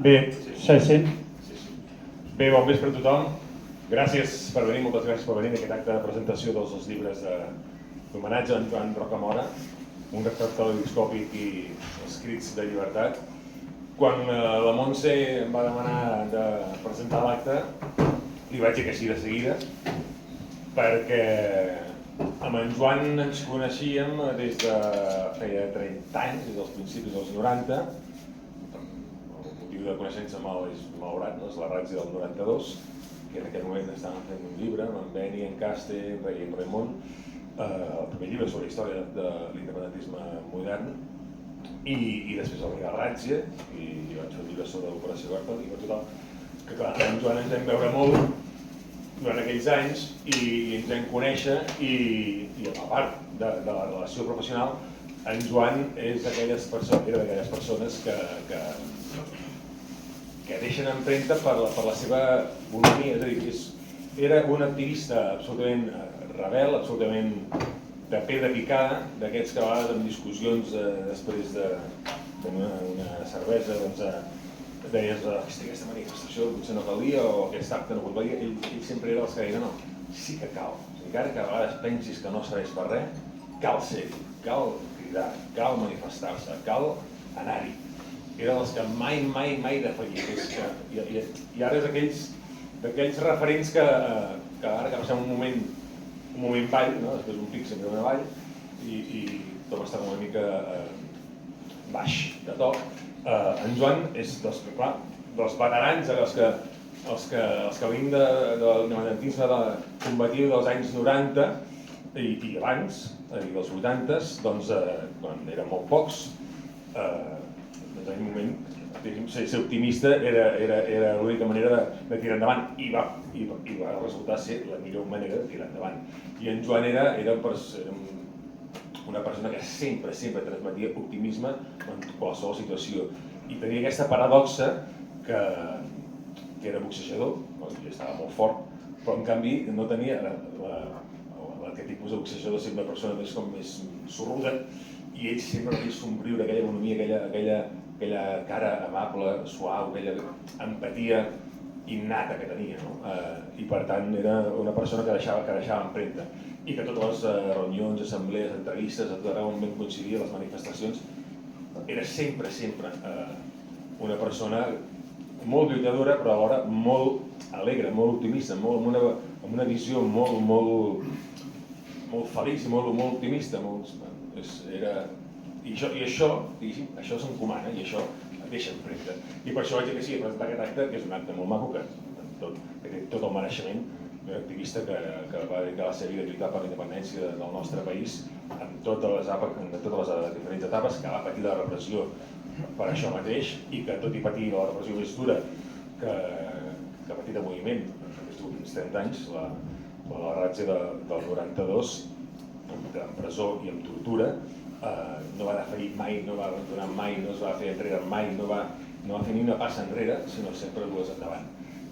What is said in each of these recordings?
Bé, se sent? Bé, bon vespre a tothom. Gràcies per venir, moltes gràcies per venir a aquest acte de presentació dels dos llibres d'homenatge a en Joan Rocamora, un retractori discòpic i escrits de llibertat. Quan la Montse em va demanar de presentar l'acte, li vaig dir que sí de seguida, perquè amb en Joan ens coneixíem des de feia 30 anys, des dels principis dels 90. El motiu de coneixença és malaurat, és la Ràtzia del 92, que en aquell moment estàvem fent un llibre amb en Beni, en Caste, en Raimon, el primer llibre sobre la història de l'independentisme modern, i després va venir la Ràtzia i vaig fer un llibre sobre l'operació Gürtel, i total, que clar, amb en Joan ens vam veure molt durant aquells anys i ens vam conèixer, i a part de la relació professional, en Joan era d'aquelles persones que deixen empremta per la seva bonomia, és a dir, era un activista absolutament rebel, absolutament de pedra picada, d'aquests que a vegades en discussions després d'una cervesa deies aquesta manifestació potser no calia o aquest acte no calia, ell sempre era els que deia no, sí que cal, encara que a vegades pensis que no serveix per res, cal ser-hi, cal cridar, cal manifestar-se, cal anar-hi. Era dels que mai defallia. I ara és d'aquells referents que ara que passem un moment vall, després un pic sempre una vall, i tot està una mica baix de to. En Joan és dels veterans, els que venim de l'independentisme combatiu dels anys 90 i abans, dels 80s, doncs quan eren molt pocs, en aquell moment ser optimista era l'única manera de tirar endavant i va resultar ser la millor manera de tirar endavant. I en Joan era una persona que sempre transmetia optimisme en qualsevol situació i tenia aquesta paradoxa que era boxejador, i estava molt fort, però en canvi no tenia aquest tipus de boxejador, sempre una persona més sorruda, i ell sempre va somriure, aquella bonomia, aquella cara amable, suau, aquella empatia innata que tenia, i per tant era una persona que deixava empremta i que totes les reunions, assemblees, entrevistes, a tot arreu on vam coincidir, les manifestacions, era sempre una persona molt lluitadora però alhora molt alegre, molt optimista, amb una visió molt feliç i molt optimista. I això s'encomana i això deixa empremta. I per això vaig dir que sí, a presentar aquest acte, que és un acte molt maco, que té tot el mereixement d'un activista que va dedicar la seva vida a lluitar per la independència del nostre país en totes les diferents etapes, que va patir la repressió per això mateix i que tot i patir la repressió més dura que ha patit el moviment en aquests últims 30 anys, la ratxa del 92, en presó i en tortura, no va defallir mai, no va abandonar mai, no es va fer enrere mai, no va fer ni una passa enrere, sinó sempre dues endavant.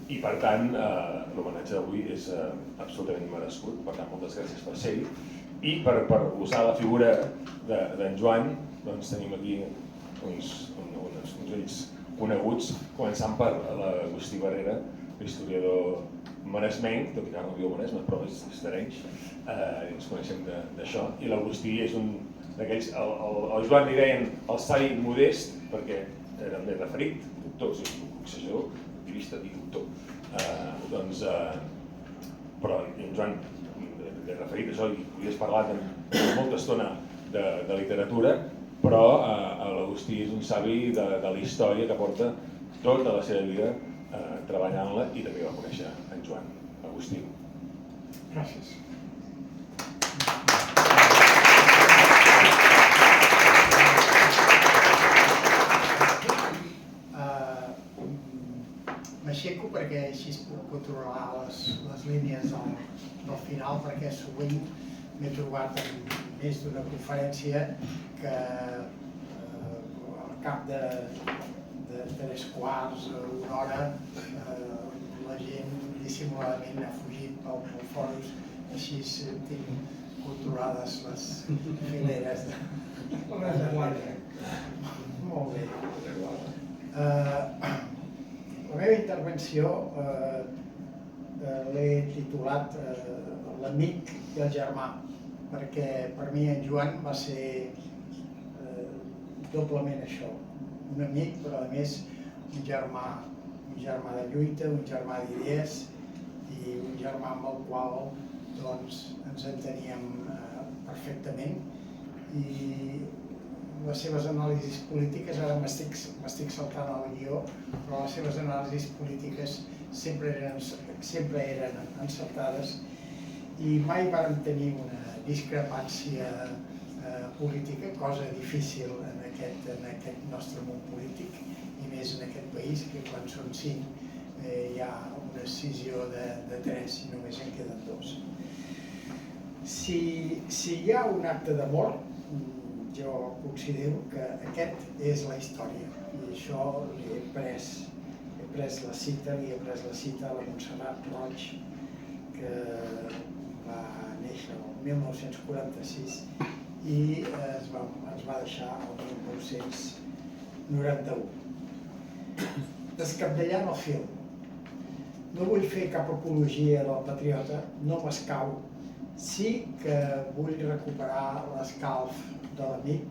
I per tant, l'homenatge d'avui és absolutament merescut, per tant, moltes gràcies per ser-hi. I per usar la figura d'en Joan, doncs tenim aquí uns ulls coneguts, començant per l'Agustí Barrera, historiador maresmenc, tot i que ara no viu a Maresme, però és d'Arenys, ens coneixem d'això, i l'Agustí és un d'aquells, el Joan li deien el savi modest, perquè era més referit, doctor, és un boxejador, activista i doctor. Però en Joan l'he referit a això i podies parlar molta estona de literatura, però l'Agustí és un savi de la història que porta tota la seva vida treballant-la i també va conèixer en Joan. Agustí. Gràcies. M'aixeco perquè així es puc controlar les línies del final, perquè sovint m'he trobat en més d'una conferència que al cap de 3 quarts o una hora la gent dissimuladament ha fugit pel fons, així tinc controlades les fileres de guàrdia. Molt bé. La meva intervenció l'he titulat L'amic i el germà, perquè per mi en Joan va ser doblement això, un amic però a més un germà de lluita, un germà d'idees i un germà amb el qual ens enteníem perfectament i les seves anàlisis polítiques, ara m'estic saltant el guió, però les seves anàlisis polítiques sempre eren encertades i mai vàrem tenir una discrepància política, cosa difícil en aquest nostre món polític i més en aquest país, que quan són 5 hi ha una escissió de 3 i només en queden 2. Si hi ha un acte d'amor, jo considero que aquest és la història i això li he pres la cita a la Montserrat Roig, que va néixer el 1946 i ens va deixar el 1991. Descabdellant el film. No vull fer cap apologia del patriota, no m'escau. Sí que vull recuperar l'escalf de l'amic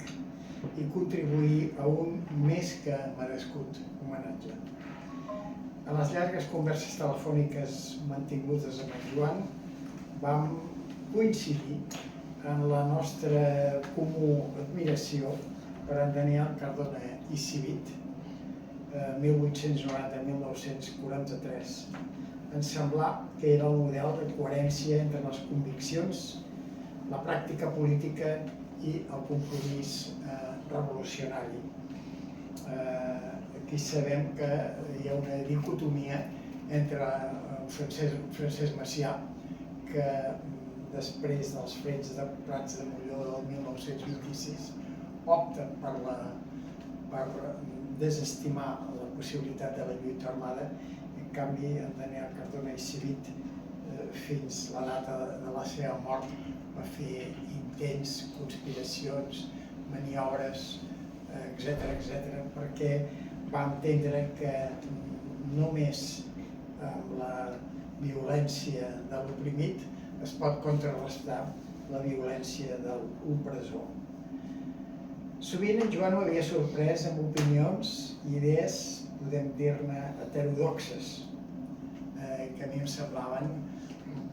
i contribuir a un més que merescut homenatge. A les llargues converses telefòniques mantingudes amb en Joan, vam coincidir en la nostra comú admiració per en Daniel Cardona i Civit, 1890-1943. Ens semblà que era el model de coherència entre les conviccions, la pràctica política i el compromís revolucionari. Aquí sabem que hi ha una dicotomia entre Francesc Macià, que després dels fets de Prats de Molló del 1926 opta per desestimar la possibilitat de la lluita armada. En canvi, en Daniel Cardona i Civit, fins la data de la seva mort, va fer intents, conspiracions, maniobres, etc., perquè va entendre que només amb la violència de l'oprimit es pot contrarrestar la violència de l'opressor. Sovint en Joan m'havia sorprès amb opinions i idees, podem dir-ne, heterodoxes, que a mi em semblaven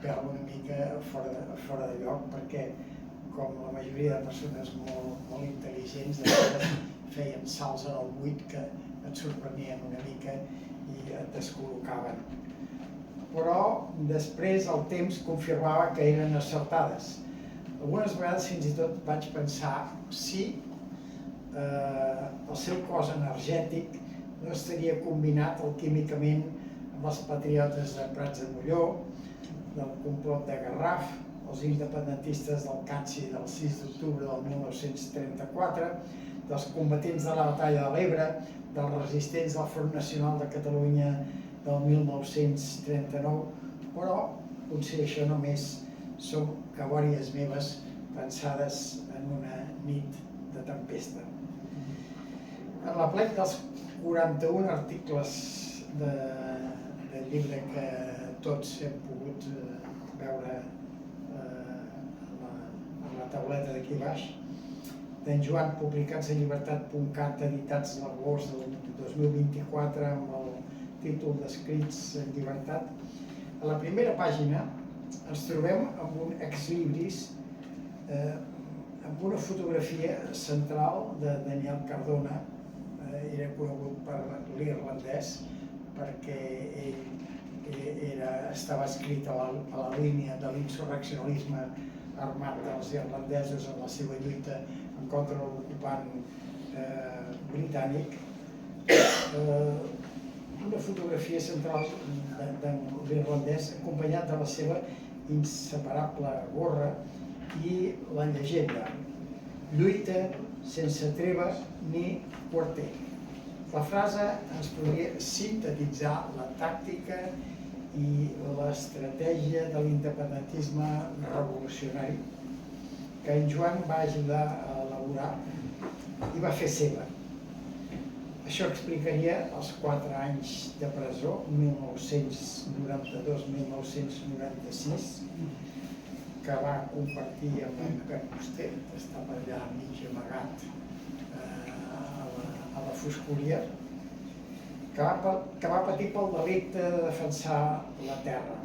una mica fora de lloc, perquè, com la majoria de persones molt intel·ligents, feien salts en el buit que et sorprenien una mica i et descol·locaven. Però després el temps confirmava que eren encertades. Algunes vegades fins i tot vaig pensar si el seu cos energètic no estaria combinat alquímicament amb els patriotes de Prats de Molló, del complot de Garraf, els independentistes del Catxi del 6 d'octubre del 1934, dels combatents de la batalla de l'Ebre, dels resistents del Front Nacional de Catalunya del 1939, però potser això només són cabòries meves pensades en una nit de tempesta. En la plec dels 41 articles del llibre que tots hem pogut veure a la tauleta d'aquí baix, d'en Joan, publicats a llibertat.cat, editats l'agost del 2024 amb el títol d'Escrits en llibertat. A la primera pàgina ens trobem amb un ex-libris amb una fotografia central de Daniel Cardona. Era conegut per l'irlandès perquè ell estava escrit a la línia de l'insurreccionalisme armat dels irlandesos en la seva lluita en contra de l'ocupant britànic. Una fotografia central de l'irlandès acompanyat de la seva inseparable gorra i la llegenda: lluita sense treva ni quarter. La frase ens podria sintetitzar la tàctica i l'estratègia de l'independentisme revolucionari que en Joan va ajudar a elaborar i va fer seva. Això explicaria els 4 anys de presó, 1992-1996, que va compartir amb en Pep Fuster, que estava allà mig amagat a la foscoria, que va patir pel delicte de defensar la terra.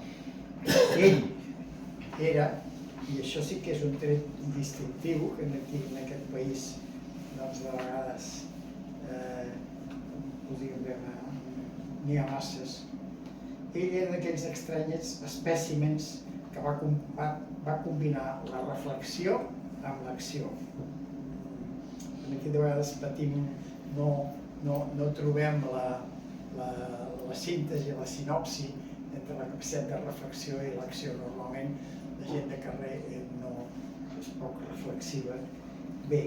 Ell era, i això sí que és un tret distintiu, que aquí en aquest país doncs de vegades n'hi ha masses, ell era d'aquells estranyes espècimens que va combinar la reflexió amb l'acció. Aquí de vegades patim, no trobem la síntesi, la sinopsi entre la capacitat de reflexió i l'acció. Normalment la gent de carrer no és poc reflexiva. Bé,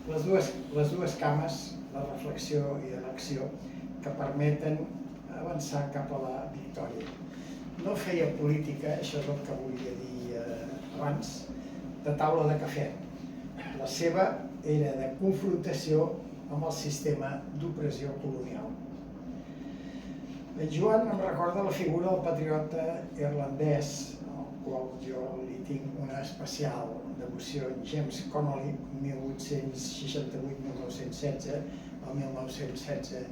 les dues cames, la reflexió i l'acció, que permeten avançar cap a la victòria. no feia política, això és el que volia dir abans, de taula de cafè. La seva era de confrontació amb el sistema d'opressió colonial. En Joan em recorda la figura del patriota irlandès, al qual jo li tinc una especial devoció, James Connolly, 1868-1916. El 1916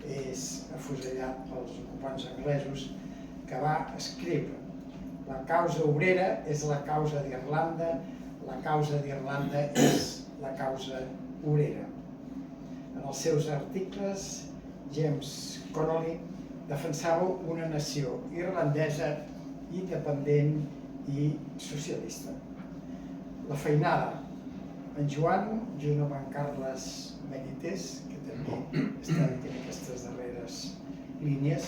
és afusellat pels ocupants anglesos, que va escriure: la causa obrera és la causa d'Irlanda, la causa d'Irlanda és la causa obrera. En els seus articles, James Connolly defensava una nació irlandesa independent i socialista. La feinada. En Joan, junt amb en Carles Benítez, que també està en aquestes darreres línies,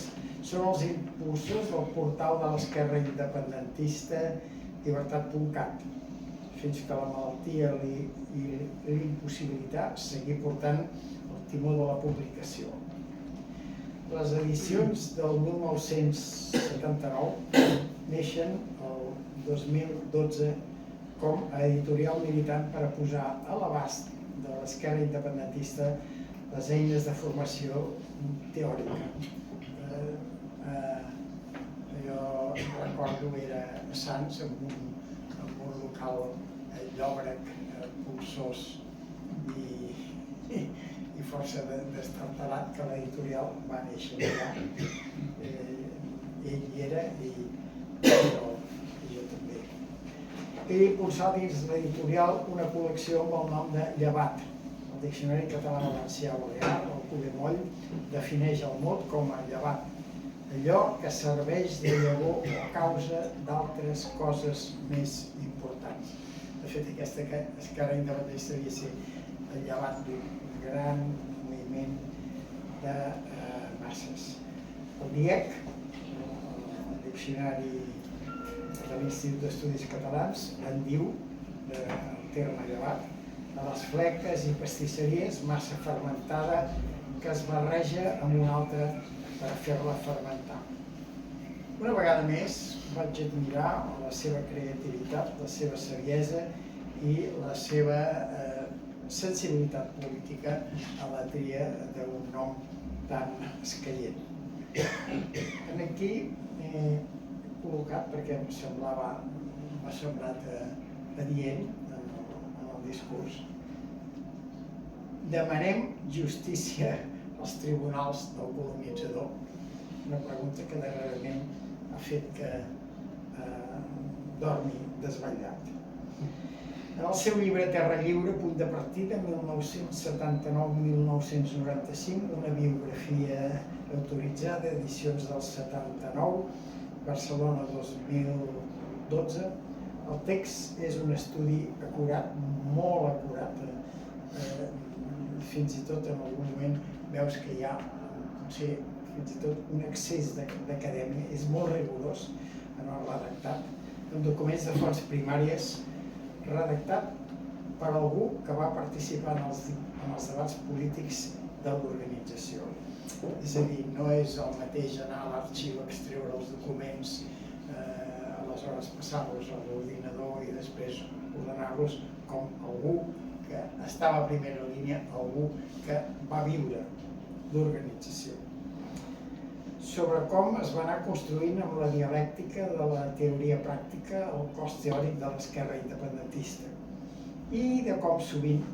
són els impulsors del portal de l'esquerra independentista Llibertat.cat, fins que la malaltia li impossibilità seguir portant el timó de la publicació. Les edicions del 1979 neixen el 2012 com a editorial militant per a posar a l'abast de l'esquerra independentista les eines de formació teòrica. Jo recordo, era a Sants, amb un local llòbrec, polsós i força destartalat, que l'editorial va néixer allà. Ell hi era i jo també. Ell impulsà dins l'editorial una col·lecció amb el nom de Llevat. El Diccionari Català Valencià Balear, el Cudemoll, defineix el mot com a llevat, allò que serveix de llavor o causa d'altres coses més importants. De fet, aquesta esquerra independentista havia de ser el llevat d'un gran moviment de masses. El DIEC, el Diccionari de l'Institut d'Estudis Catalans, en diu, el terme llevat, a les fleques i pastisseries massa fermentada que es barreja amb una altra per fer-la fermentar. Una vegada més vaig admirar la seva creativitat, la seva saviesa i la seva sensibilitat política a la tria d'un nom tan escaient. Aquí he col·locat, perquè m'ha semblat adient en el discurs: demanem justícia als tribunals del colonitzador, una pregunta que darrerament ha fet que dormi desvetllat. En el seu llibre Terra Lliure, punt de partida, 1979-1995, una biografia autoritzada, edicions del 79, Barcelona 2012, el text és un estudi acurat, molt acurat, fins i tot en algun moment veus que hi ha fins i tot un excés d'acadèmia, és molt rigorós en el redactat, amb documents de fonts primàries, redactat per algú que va participar en els debats polítics de l'organització. És a dir, no és el mateix anar a l'arxiu a extreure els documents, aleshores passar-los a l'ordinador i després ordenar-los, com algú que estava a primera línia, algú que va viure l'organització. Sobre com es va anar construint amb la dialèctica de la teoria pràctica el cos teòric de l'esquerra independentista i de com sovint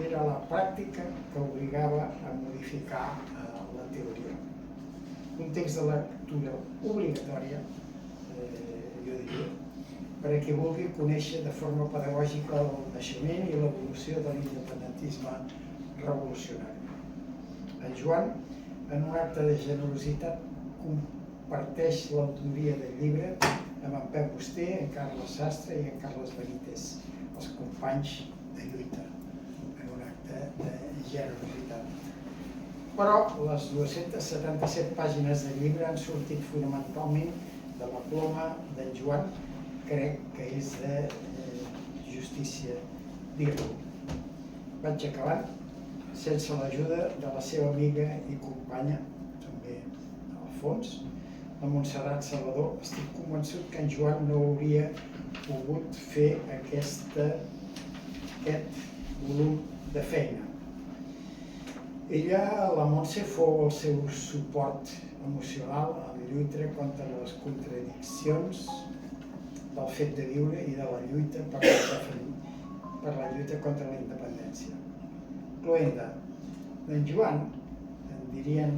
era la pràctica que obligava a modificar la teoria. Un text de lectura obligatòria, jo diria, per a qui vulgui conèixer de forma pedagògica el naixement i l'evolució de l'independentisme revolucionari. En Joan, en un acte de generositat, comparteix l'autoria del llibre amb en Pep Fuster, en Carles Sastre i en Carles Benítez, els companys de lluita, en un acte de generositat. Però les 277 pàgines del llibre han sortit fonamentalment de la ploma d'en Joan, crec que és de justícia dir-ho. Vaig acabant, sense l'ajuda de la seva amiga i companya, també al fons, la Montserrat Salvador, estic convençut que en Joan no hauria pogut fer aquest volum de feina. Ella, la Montse, fou el seu suport emocional en la lluita contra les contradiccions del fet de viure i de la lluita per la lluita contra la independència. Cloenda, d'en Joan, en dirien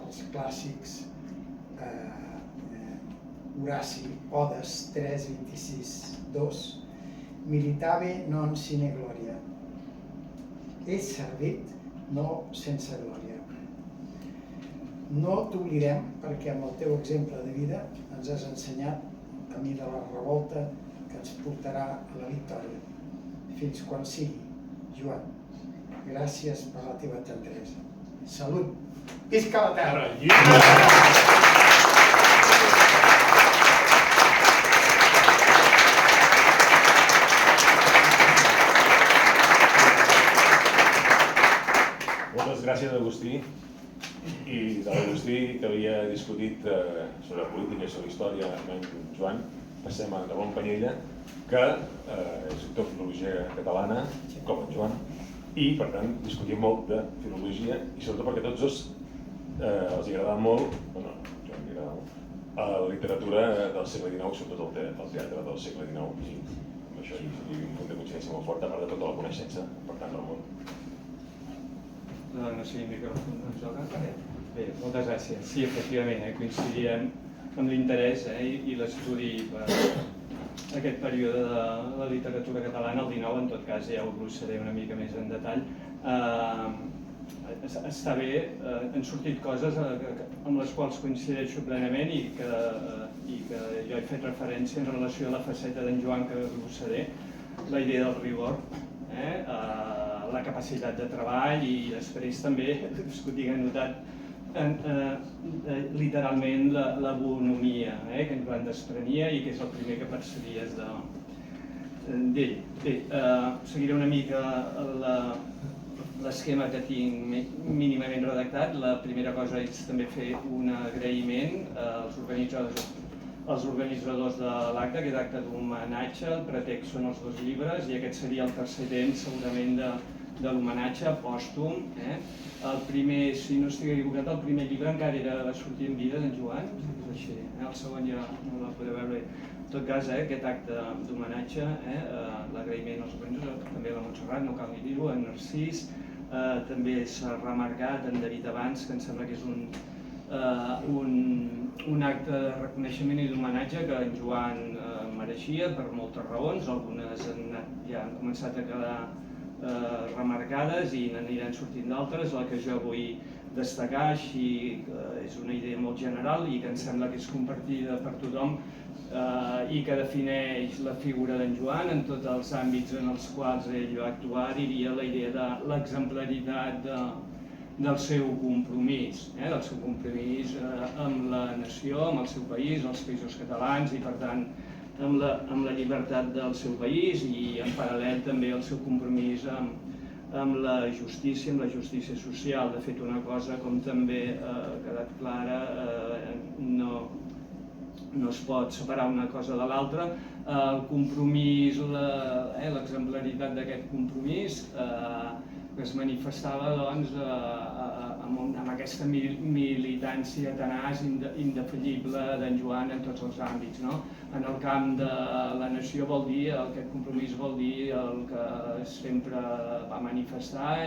els clàssics Horaci, Odes 3, 26, 2, militave non sine gloria. És servit, no sense glòria. No t'oblidem perquè amb el teu exemple de vida ens has ensenyat el camí de la revolta que ens portarà a la victòria. Fins quan sigui, Joan. Gràcies per la teva tendresa. Salut! Visca la terra! Moltes gràcies, Agustí. I de l'Agustí, que havia discutit sobre política i sobre història amb en Joan, passem a Ramon Panyella, que és doctor en filologia catalana, com en Joan, i per tant discutim molt de filologia i sobretot perquè tots dos els agradava molt, bueno, Joan li agradava molt, la literatura del segle XIX, sobretot el teatre del segle XIX, i amb això hi ha un punt de coincidència molt fort, a part de tota la coneixença, per tant, Ramon. No sé, el micròfon no ens toca? Bé, moltes gràcies. Sí, efectivament, coincidíem amb l'interès i l'estudi per aquest període de la literatura catalana, el XIX, en tot cas ja ho glossaré una mica més en detall. Està bé, han sortit coses amb les quals coincideixo plenament i que jo he fet referència en relació a la faceta d'en Joan que glossaré, la idea del rigor, la capacitat de treball i després també, que tinc anotat, literalment la bonomia que en Joan desprenia i que és el primer que percebies d'ell. Bé, seguiré una mica l'esquema que tinc mínimament redactat. La primera cosa és també fer un agraïment als organitzadors de l'acte. Aquest acte d'homenatge, el pretext són els 2 llibres i aquest seria el tercer temps segurament de l'homenatge pòstum. El primer, si no estic equivocat, el primer llibre encara va sortir en vida d'en Joan, el segon ja no la podeu veure. En tot cas, aquest acte d'homenatge, l'agraïment als organitzadors, també a la Montserrat, no cal ni dir-ho, en Narcís, també s'ha remarcat en David abans, que em sembla que és un acte de reconeixement i d'homenatge que en Joan mereixia per moltes raons, algunes ja han començat a quedar remarcades i n'aniran sortint d'altres. La que jo vull destacar, així és una idea molt general i que em sembla que és compartida per tothom i que defineix la figura d'en Joan en tots els àmbits en els quals ell va actuar, diria la idea de l'exemplaritat del seu compromís amb la nació, amb el seu país, els països catalans i per tant amb la llibertat del seu país i en paral·lel també el seu compromís amb la justícia social. De fet, una cosa, com també ha quedat clara, no es pot separar una cosa de l'altra. El compromís, l'exemplaritat d'aquest compromís que es manifestava amb aquesta militància tenaç, indefallible d'en Joan en tots els àmbits. En el camp de la nació aquest compromís vol dir el que sempre va manifestar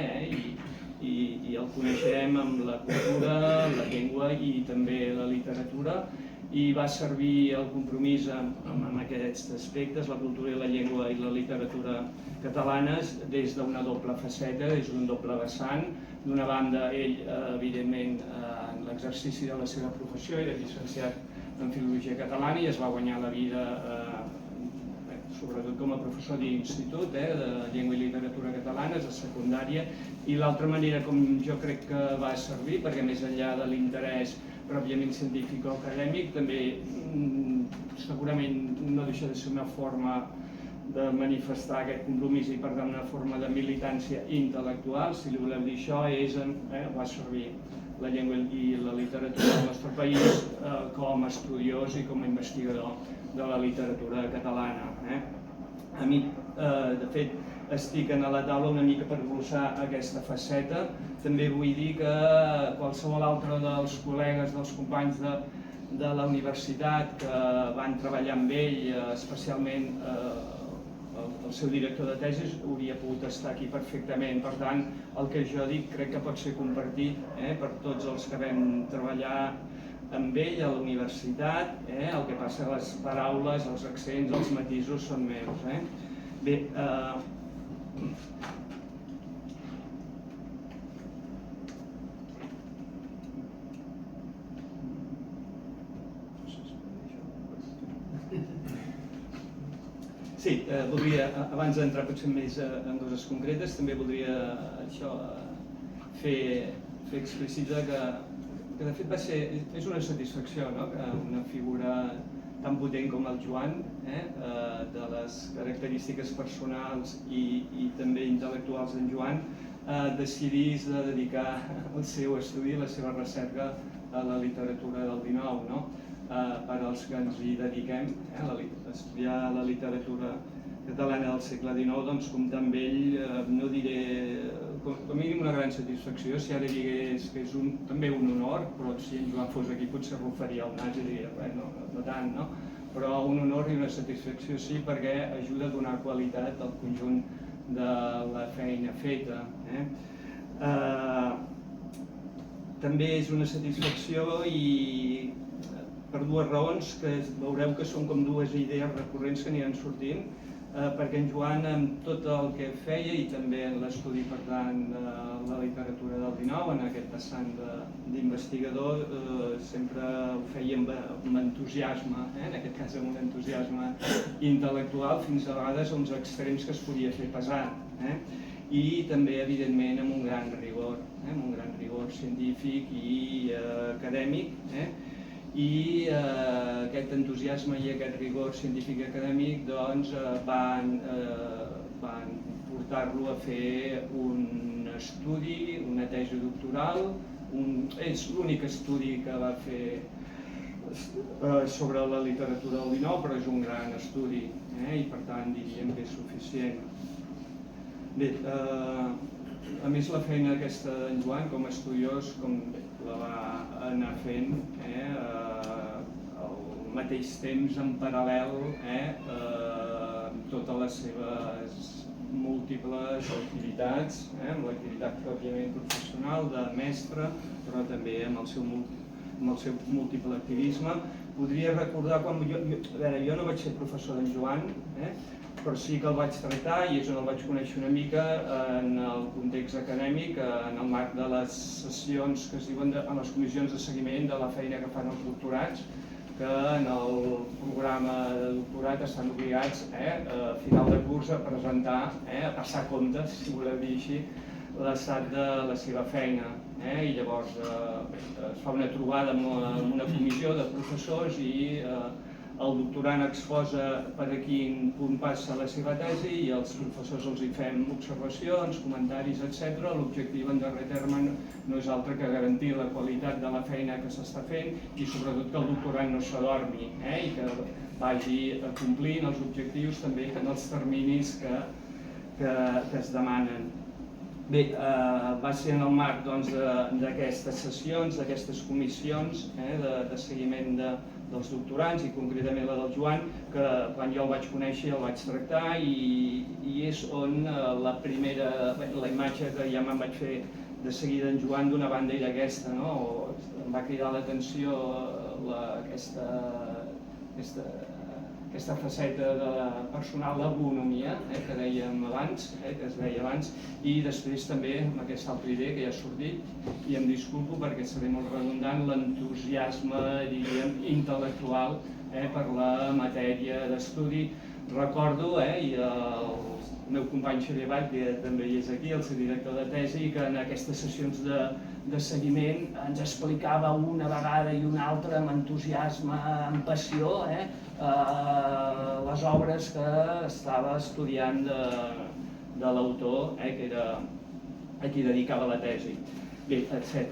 i el coneixem amb la cultura, la llengua i també la literatura, i va servir el compromís amb aquests aspectes, la cultura i la llengua i la literatura catalanes, des d'una doble faceta, des d'un doble vessant. D'una banda, ell, evidentment, en l'exercici de la seva professió, era llicenciat en Filologia Catalana i es va guanyar la vida sobretot com a professor d'institut de llengua i literatura catalanes, a secundària, i l'altra manera com jo crec que va servir, perquè més enllà de l'interès pròpiament científic o acadèmic, també segurament no deixa de ser una forma de manifestar aquest compromís i per tant una forma de militància intel·lectual, si li voleu dir això, va servir la llengua i la literatura del nostre país com a estudiós i com a investigador de la literatura catalana. A mi, de fet, estic a la taula una mica per glossar aquesta faceta. També vull dir que qualsevol altre dels col·legues, dels companys de la universitat que van treballar amb ell, especialment el seu director de tesis, hauria pogut estar aquí perfectament. Per tant, el que jo dic crec que pot ser compartit per tots els que vam treballar amb ell a la universitat. El que passa que les paraules, els accents, els matisos són meus. Bé, sí, voldria, abans d'entrar potser més en coses concretes, també voldria fer explícita que de fet és una satisfacció que una figura tan potent com el Joan, de les característiques personals i també intel·lectuals d'en Joan, decidís de dedicar el seu estudi, la seva recerca a la literatura del XIX. Per als que ens hi dediquem, a estudiar la literatura catalana del segle XIX, doncs comptar amb ell, no diré, com a mínim una gran satisfacció. Si ara digués que és també un honor, però si en Joan fos aquí potser rufaria el nas i diria, no tant, no? Però un honor i una satisfacció sí, perquè ajuda a donar qualitat al conjunt de la feina feta. També és una satisfacció i per dues raons, que veureu que són com dues idees recurrents que aniran sortint, perquè en Joan, amb tot el que feia i també en l'estudi, per tant, de la literatura del XIX, en aquest vessant d'investigador, sempre ho feia amb entusiasme, en aquest cas amb un entusiasme intel·lectual, fins a vegades a uns extrems que es podia fer pesat, i també, evidentment, amb un gran rigor científic i acadèmic, i aquest entusiasme i aquest rigor científic i acadèmic van portar-lo a fer un estudi, una tesi doctoral. És l'únic estudi que va fer sobre la literatura del XIX, però és un gran estudi i per tant diríem que és suficient. Bé, a més la feina aquesta d'en Joan com a estudiós, com la va anar fent al mateix temps, en paral·lel, amb totes les seves múltiples activitats, amb l'activitat pròpiament professional de mestre, però també amb el seu múltiple activisme. Podria recordar quan jo no vaig ser professor d'en Joan, però sí que el vaig tractar i és on el vaig conèixer una mica en el context acadèmic, en el marc de les sessions que es diuen en les comissions de seguiment de la feina que fan els doctorats, que en el programa de doctorat estan obligats a final de curs a presentar, a passar comptes, si voleu dir així, l'estat de la seva feina. I llavors es fa una trobada amb una comissió de professors i el doctorant exposa per a quin punt passa la seva tesi i els professors els hi fem observacions, comentaris, etc. L'objectiu en darrer terme no és altre que garantir la qualitat de la feina que s'està fent i sobretot que el doctorant no s'adormi i que vagi complint els objectius també en els terminis que es demanen. Bé, va ser en el marc d'aquestes sessions, d'aquestes comissions de seguiment dels doctorants i concretament la del Joan, que quan jo el vaig conèixer el vaig tractar i és on la imatge que ja me'n vaig fer de seguida en Joan d'una banda era aquesta, em va cridar l'atenció aquesta faceta personal, l'ergonomia, que dèiem abans, que es deia abans, i després també amb aquesta altra idea que ja ha sortit, i em disculpo perquè seré molt redundant, l'entusiasme, diríem, intel·lectual per la matèria d'estudi. Recordo, i el meu company Xavier Bach, que també hi és aquí, el seu director de tesi, que en aquestes sessions de seguiment ens explicava una vegada i una altra amb entusiasme, amb passió, les obres que estava estudiant de l'autor, que era a qui dedicava la tesi. bé, etc.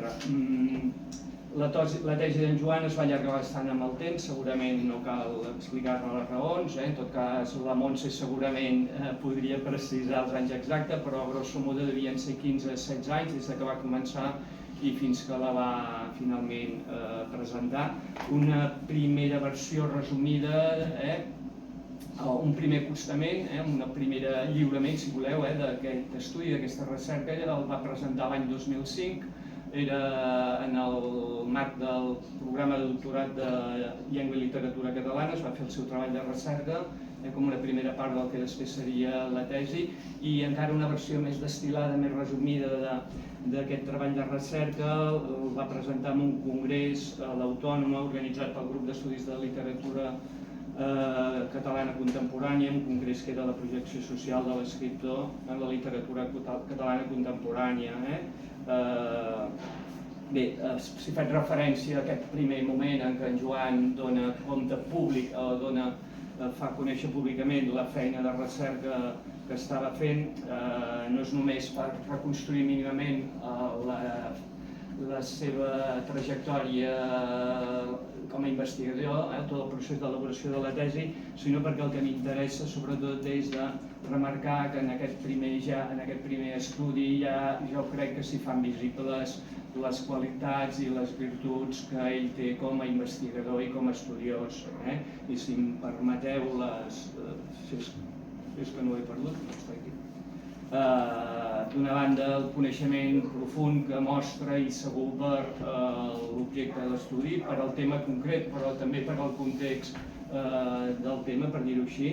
La tesi d'en Joan es va allargar bastant amb el temps, segurament no cal explicar-ne les raons, en tot cas la Montse segurament podria precisar els anys exactes, però grosso modo devien ser 15-16 anys des que va començar i fins que la va finalment presentar. Una primera versió resumida, un primer acostament, un primer lliurament, si voleu, d'aquest estudi, d'aquesta recerca, el va presentar l'any 2005, era en el marc del programa de doctorat de Llengua i Literatura Catalana, es va fer el seu treball de recerca, com una primera part del que després seria la tesi, i encara una versió més destil·lada, més resumida d'aquest treball de recerca, el va presentar en un congrés a l'Autònoma organitzat pel grup d'estudis de literatura catalana contemporània, un congrés que era la projecció social de l'escriptor en la literatura catalana contemporània. Bé, si faig referència a aquest primer moment en què en Joan dona compte públic, fa conèixer públicament la feina de recerca que estava fent, no és només per reconstruir mínimament la seva trajectòria com a investigador, tot el procés d'elaboració de la tesi, sinó perquè el que m'interessa sobretot és de remarcar que en aquest primer estudi ja jo crec que s'hi fan visibles les qualitats i les virtuts que ell té com a investigador i com a estudiós. I si em permeteu, si és que no ho he perdut, no està aquí. D'una banda, el coneixement profund que mostra i segur per l'objecte de l'estudi, per al tema concret, però també per al context del tema, per dir-ho així.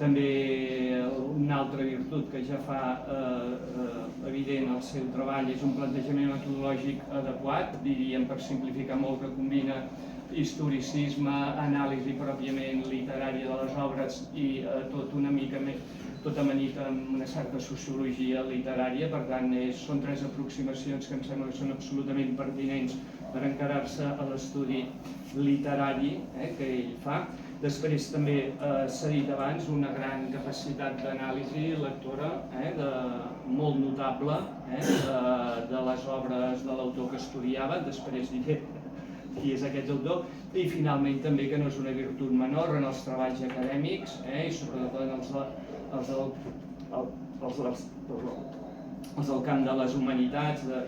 També una altra virtut que ja fa evident el seu treball és un plantejament metodològic adequat, diríem per simplificar molt, que combina historicisme, anàlisi pròpiament literària de les obres i tot amanit amb una certa sociologia literària. Per tant, són tres aproximacions que em sembla que són absolutament pertinents per encarar-se a l'estudi literari que ell fa. Després també s'ha dit abans una gran capacitat d'anàlisi lectora, molt notable, de les obres de l'autor que estudiava. Després diré qui és aquest autor, i finalment també que no és una virtut menor en els treballs acadèmics i sobretot en els del camp de les humanitats, de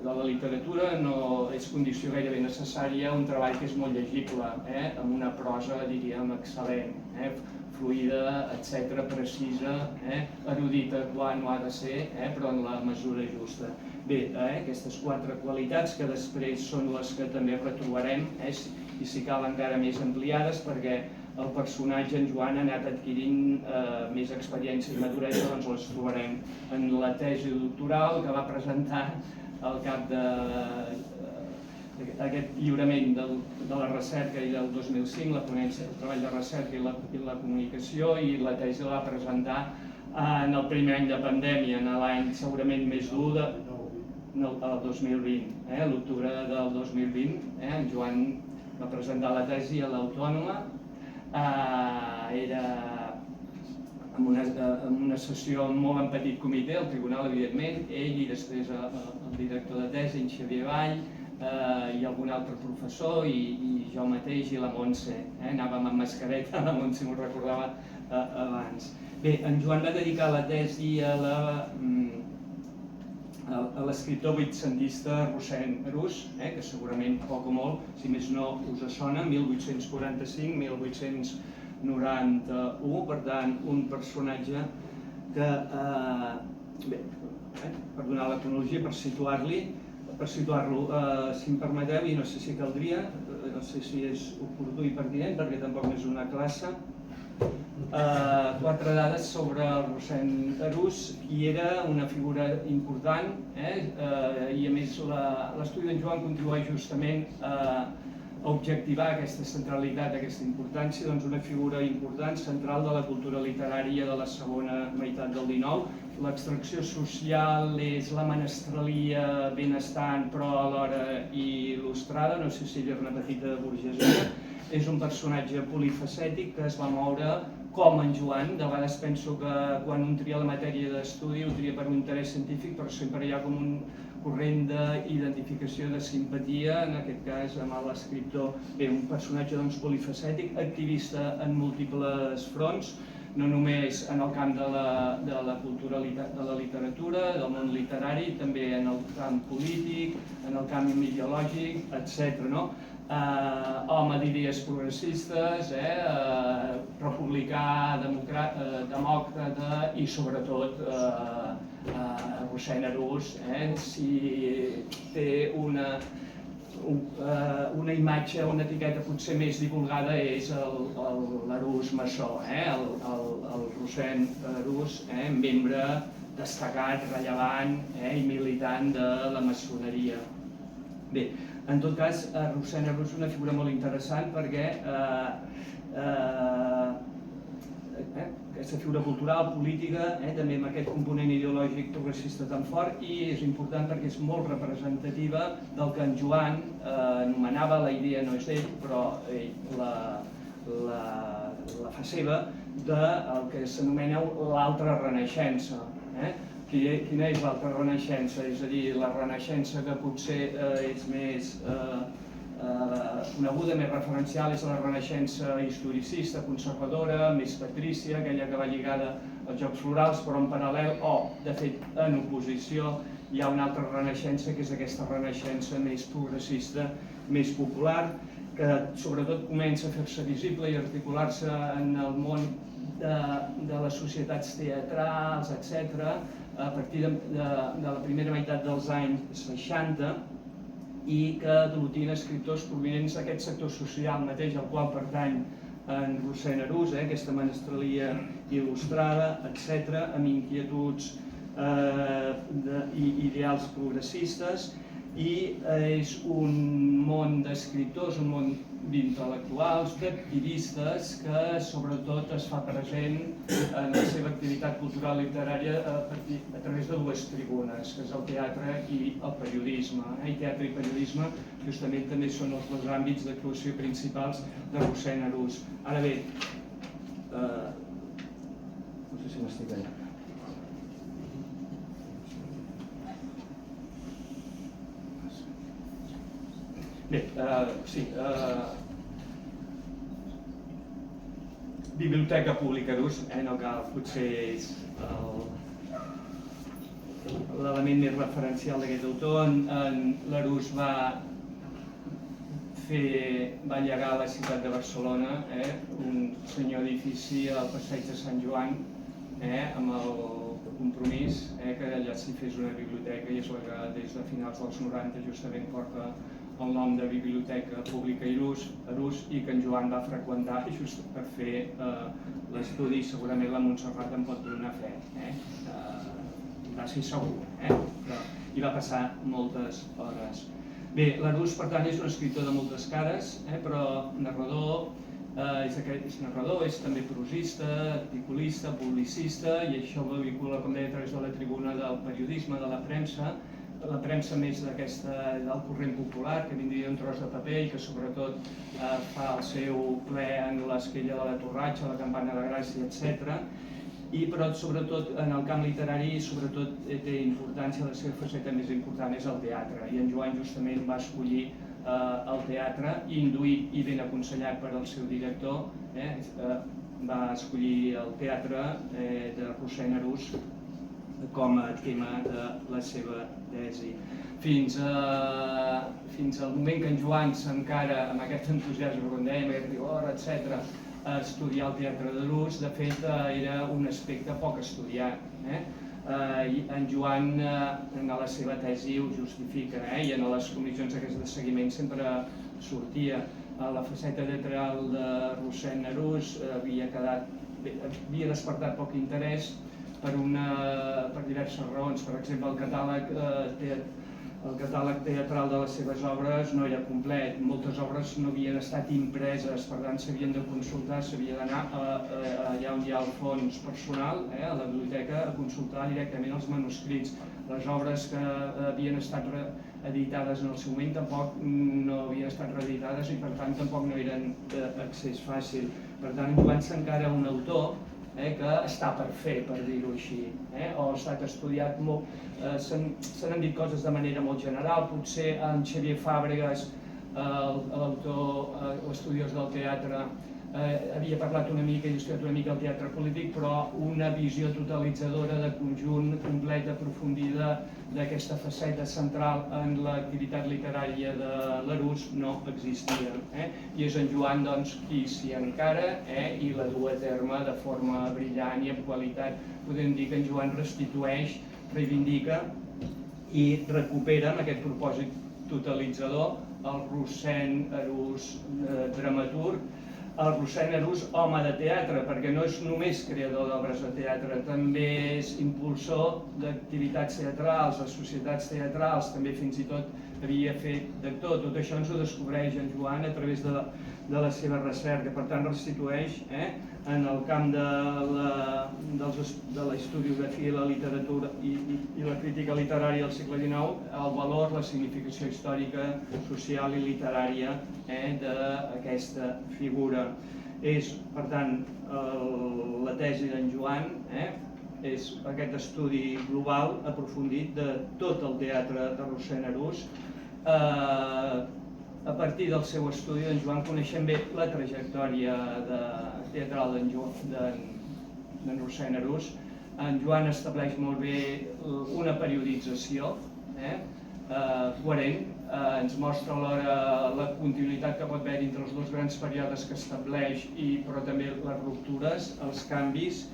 la literatura. No és condició gairebé necessària un treball que és molt llegible, amb una prosa, diríem, excel·lent, fluida, etc., precisa, erudita quan ho ha de ser, però en la mesura justa. Bé, aquestes quatre qualitats que després són les que també retrobarem, i si cal encara més ampliades, perquè el personatge, en Joan, ha anat adquirint més experiència i maduresa, doncs les trobarem en la tesi doctoral que va presentar al cap d'aquest lliurament de la recerca i del 2005, la ponència del treball de recerca i la comunicació, i la tesi la va presentar en el primer any de pandèmia, en l'any segurament més dur, el 2020, l'octubre del 2020. En Joan va presentar la tesi a l'Autònoma, era en una sessió molt en petit comitè, al tribunal, evidentment, ell i després el director de tesi, en Xavier Vall, i algun altre professor, i jo mateix i la Montse. Anàvem amb mascareta, la Montse m'ho recordava abans. Bé, en Joan va dedicar la tesi a l'escriptor vuitcentista Rossend Arús, que segurament poc o molt, si més no us sona, 1845-1891, per tant, un personatge que, bé, per donar la cronologia, per situar-lo, si em permeteu, i no sé si caldria, no sé si és oportú i pertinent, perquè tampoc és una classe, quatre dades sobre el Rossend Arús, qui era una figura important, i a més l'estudi d'en Joan contribueix justament a objectivar aquesta centralitat, aquesta importància, doncs una figura important, central de la cultura literària de la segona meitat del XIX. L'extracció social és la menestralia benestant, però alhora il·lustrada, no sé si ell és una petita burgesia. És un personatge polifacètic que es va moure com en Joan. De vegades penso que quan un tria la matèria d'estudi ho tria per un interès científic, però sempre hi ha com un corrent d'identificació, de simpatia, en aquest cas amb l'escriptor. Bé, un personatge polifacètic, activista en múltiples fronts, no només en el camp de la cultura, de la literatura, del món literari, també en el camp polític, en el camp ideològic, etc. Home d'idees progressistes, republicà, demòcrata i sobretot Rossend Arús, si té una imatge, una etiqueta potser més divulgada és l'Arús maçó, el Rossend Arús, membre destacat, rellevant i militant de la maçoneria. Bé, en tot cas, Rossend Arús és una figura molt interessant perquè aquesta figura cultural, política, també amb aquest component ideològic progressista tan fort, i és important perquè és molt representativa del que en Joan anomenava, la idea no és d'ell, però ell la fa seva, del que s'anomena l'altra renaixença. Quina és l'altra renaixença? És a dir, la renaixença que potser és més coneguda, més referencial, és la renaixença historicista, conservadora, més patrícia, aquella que va lligada als Jocs Florals, però en paral·lel, o de fet en oposició, hi ha una altra renaixença, que és aquesta renaixença més progressista, més popular, que sobretot comença a fer-se visible i articular-se en el món de les societats teatrals, etc., a partir de la primera meitat dels anys 60, i que aglutina escriptors provinents d'aquest sector social mateix al qual pertany en Rossend Arús, aquesta menestralia il·lustrada, etc., amb inquietuds i ideals progressistes, i és un món d'escriptors, un món d'intel·lectuals, d'activistes, que sobretot es fa present en la seva activitat cultural literària a través de dues tribunes, que és el teatre i el periodisme. I teatre i periodisme justament també són els dos àmbits d'actuació principals de Rossend Arús. Ara bé, no sé si m'estic allà. Bé, sí, Biblioteca Pública Arús, no cal, potser és l'element més referencial d'aquest autor. L'Arús va llegar a la ciutat de Barcelona un senyor edifici al passeig de Sant Joan, amb el compromís que allà s'hi fes una biblioteca, i és la que des de finals dels 90 justament porta el nom de Biblioteca Pública Arús, i que en Joan va freqüentar just per fer l'estudi. Segurament la Montserrat en pot donar fe, va ser segur, però hi va passar moltes hores. Bé, l'Arús, per tant, és un escriptor de moltes cares, però narrador, és narrador, és també prosista, articulista, publicista, i això ho vincula, com deia, a través de la tribuna del periodisme, de la premsa més del corrent popular, que vindria un tros de paper i que sobretot fa el seu ple en l'esquella de la Torratxa, la Campana de Gràcia, etc. Però sobretot en el camp literari sobretot té importància, la seva faceta més important és el teatre, i en Joan justament va escollir el teatre, induït i ben aconsellat per al seu director, va escollir el teatre de Rossend Arús com a tema de la seva tesi. Fins al moment que en Joan s'encara amb aquest entusiasme, com dèiem, aquest rigor, etc., a estudiar el teatre d'Arús, de fet era un aspecte poc estudiat. En Joan en la seva tesi ho justifica, i en les comissions de seguiment sempre sortia. La faceta teatral de Rossend Arús havia despertat poc interès per diverses raons. Per exemple, el catàleg teatral de les seves obres no era complet, moltes obres no havien estat impreses, per tant s'havien de consultar, s'havia d'anar allà on hi ha el fons personal, a la biblioteca, a consultar directament els manuscrits. Les obres que havien estat editades en el seu moment tampoc no havien estat reeditades i per tant tampoc no eren d'accés fàcil. Per tant, en Joan s'encara un autor que està per fer, per dir-ho així, o ha estat estudiat molt, se n'han dit coses de manera molt general, potser en Xavier Fàbregas, l'autor o estudiós del teatre, havia parlat una mica i estudiat una mica el teatre polític, però una visió totalitzadora de conjunt, completa, aprofundida d'aquesta faceta central en l'activitat literària de l'Arús no existia. I és en Joan doncs, qui s'hi encara i la du a terme de forma brillant i amb qualitat. Podem dir que en Joan restitueix, reivindica i recupera amb aquest propòsit totalitzador el Rossend-Arús dramaturg, el Rossend-Arús home de teatre, perquè no és només creador d'obres de teatre, també és impulsor d'activitats teatrals, de societats teatrals, també fins i tot havia fet d'actor. Tot això ens ho descobreix en Joan a través de la seva recerca. Per tant, restitueix en el camp de la historiografia, la literatura i la crítica literària del segle XIX el valor, la significació històrica, social i literària d'aquesta figura. És, per tant, la tesi d'en Joan és aquest estudi global, aprofundit de tot el teatre de Rossend-Arús. A partir del seu estudi, en Joan coneixem bé la trajectòria teatral d'en Rossend-Arús. En Joan estableix molt bé una periodització coherent, ens mostra alhora la continuïtat que pot haver entre els dos grans períodes que estableix, però també les ruptures, els canvis.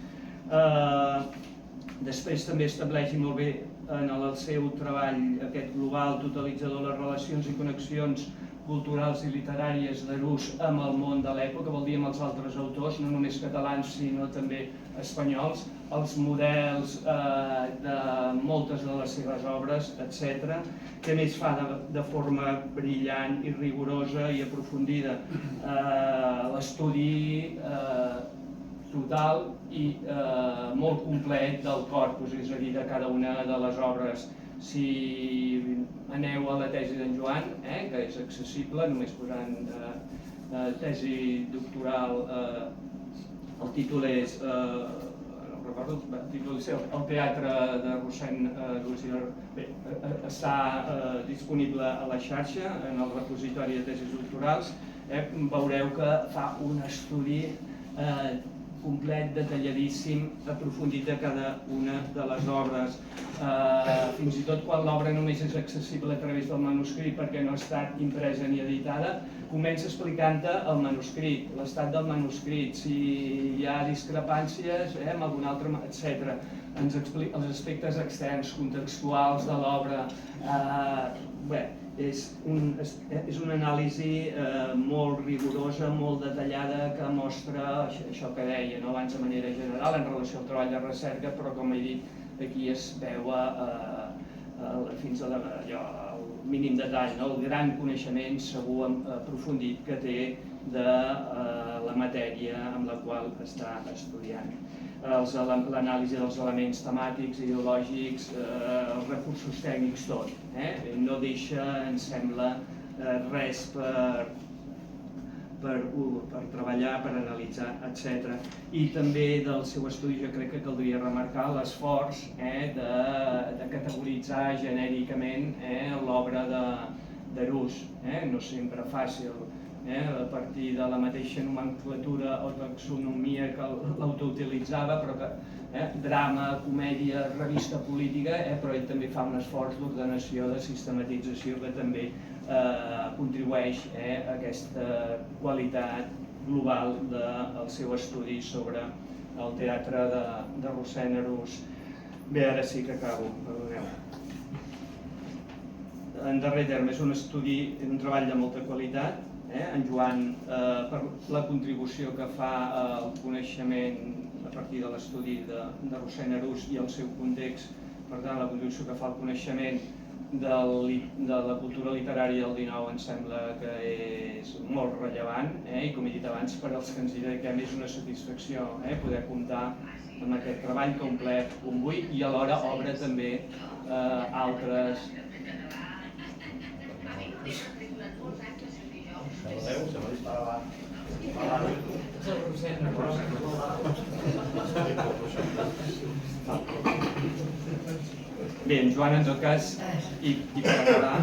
Després també estableix molt bé en el seu treball aquest global totalitzador les relacions i connexions culturals i literàries d'Arús amb el món de l'època, vol dir amb els altres autors, no només catalans sinó també espanyols, els models de moltes de les seves obres, etc. Que a més fa de forma brillant i rigorosa i aprofundida l'estudi total i molt complet del corpus, és a dir, de cada una de les obres. Si aneu a la tesi d'en Joan, que és accessible, només posant tesi doctoral, el títol és, no recordo, el títol és El teatre de Rossend-Arús. Bé, està disponible a la xarxa, en el repositori de tesis doctorals. Veureu que fa un estudi complet, detalladíssim, aprofundit de cada una de les obres. Fins i tot quan l'obra només és accessible a través del manuscrit perquè no ha estat impresa ni editada, comença explicant-te el manuscrit, l'estat del manuscrit, si hi ha discrepàncies amb algun altre, etc. Ens explica els aspectes externs, contextuals de l'obra. És una anàlisi molt rigorosa, molt detallada, que mostra això que deia abans de manera general en relació al treball de recerca, però com he dit, aquí es veu fins al mínim detall, el gran coneixement segur aprofundit que té de la matèria amb la qual està estudiant. L'anàlisi dels elements temàtics, ideològics, els recursos tècnics, tot. No deixa, em sembla, res per treballar, per analitzar, etc. I també del seu estudi jo crec que caldria remarcar l'esforç de categoritzar genèricament l'obra d'Arús. No sempre fàcil, a partir de la mateixa nomenclatura o taxonomia que l'autor utilitzava, però que drama, comèdia, revista política, però ell també fa un esforç d'ordenació, de sistematització que també contribueix a aquesta qualitat global del seu estudi sobre el teatre de Rossend-Arús. Bé, ara sí que acabo, perdoneu. En darrer terme, és un estudi, un treball de molta qualitat. En Joan, per la contribució que fa al coneixement a partir de l'estudi de Rossend-Arús i el seu context, per tant, la contribució que fa al coneixement de la cultura literària del XIX em sembla que és molt rellevant, i com he dit abans, per als que ens hi dediquem és una satisfacció poder comptar amb aquest treball que omple un buit i alhora obre també altres... Bé, en Joan, en tot cas, i per acabar,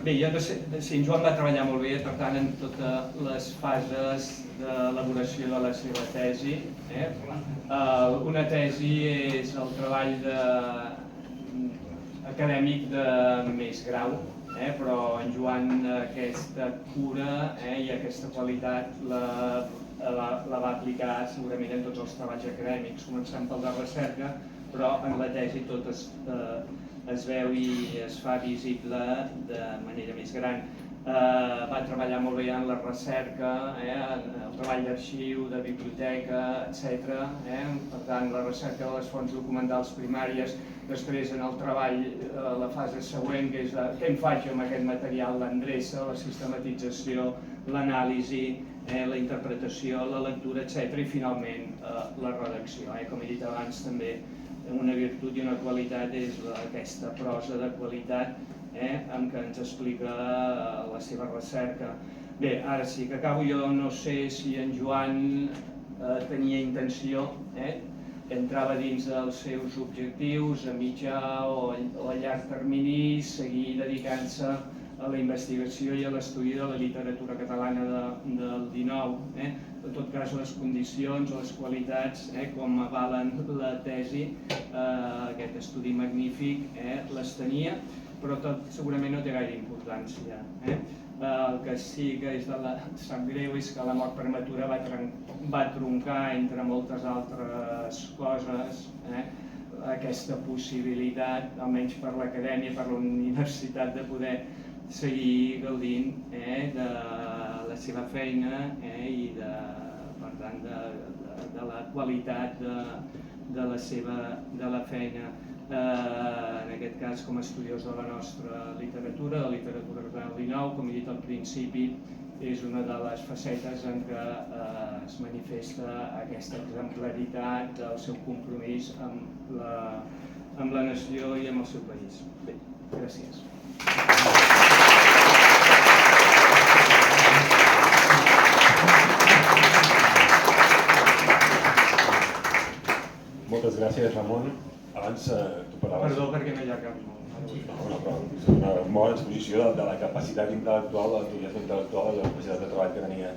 bé, en Joan va treballar molt bé, per tant, en totes les fases d'elaboració de la seva tesi. Una tesi és el treball acadèmic de més grau, però en Joan aquesta cura i aquesta qualitat la va aplicar segurament en tots els treballs acadèmics, començant pel de recerca, però en la tesi tot es veu i es fa visible de manera més gran. Va treballar molt bé en la recerca, en el treball d'arxiu, de biblioteca, etc. Per tant, la recerca de les fonts documentals primàries, després en el treball, la fase següent, que és què em faig amb aquest material, l'endreça, la sistematització, l'anàlisi, la interpretació, la lectura, etc. I finalment la redacció. Com he dit abans també, una virtut i una qualitat és aquesta prosa de qualitat amb què ens explica la seva recerca. Bé, ara sí que acabo. Jo no sé si en Joan tenia intenció, entrava dins dels seus objectius a mitjà o a llarg termini, seguir dedicant-se a la investigació i a l'estudi de la literatura catalana del XIX. En tot cas, les condicions, les qualitats, com avalen la tesi, aquest estudi magnífic, les tenia, però segurament no té gaire importància. El que sí que sap greu és que la mort prematura va truncar, entre moltes altres coses, aquesta possibilitat, almenys per l'acadèmia, per la universitat, de poder seguir gaudint de la seva feina i per tant de la qualitat de la feina. En aquest cas, com a estudiós de la nostra literatura, de la literatura catalana del XIX, com he dit al principi, és una de les facetes en què es manifesta aquesta exemplaritat del seu compromís amb la nació i amb el seu país. Bé, gràcies. Moltes gràcies, Ramon. Abans tu parlaves... Perdó perquè m'he allargat molt. No, però és una bona exposició de la capacitat intel·lectual, de l'entusiasme intel·lectual, de la capacitat de treball que tenia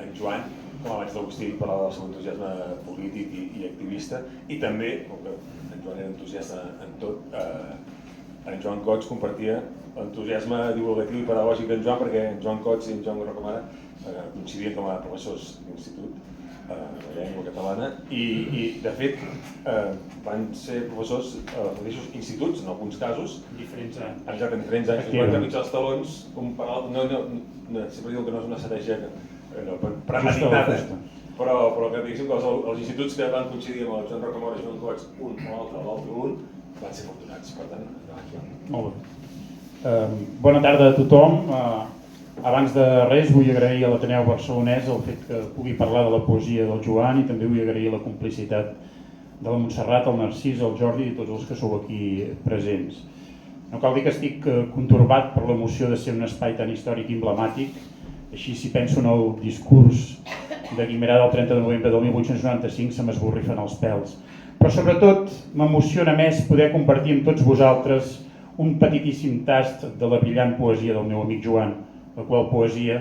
en Joan. Com abans l'Agustí parlava del seu entusiasme polític i activista, i també, com que en Joan era entusiasta en tot, en Joan Cots compartia l'entusiasme divulgatiu i pedagògic d'en Joan, perquè en Joan Cots i en Joan Rocamora coincidien com a professors d'institut de llengua catalana i de fet van ser professors als mateixos instituts, en alguns casos, diferents anys. Exacte, en diferents anys, van trepitjar els talons, sempre diuen que no és una estratègia premeditada, però que diguéssim que els instituts que van coincidir amb el Joan Rocamora i Joan Cots, un o l'altre un, van ser fortunats, per tant, molt bé. Bona tarda a tothom. Abans de res vull agrair a l'Ateneu Barcelonès el fet que pugui parlar de la poesia del Joan i també vull agrair la complicitat de la Montserrat, el Narcís, el Jordi i tots els que sou aquí presents. No cal dir que estic contorbat per l'emoció de ser un espai tan històric i emblemàtic, així si penso en el discurs de Guimerà del 30 de novembre del 1895 se m'esborrifen els pèls. Però sobretot m'emociona més poder compartir amb tots vosaltres un petitíssim tast de la brillant poesia del meu amic Joan, la qual poesia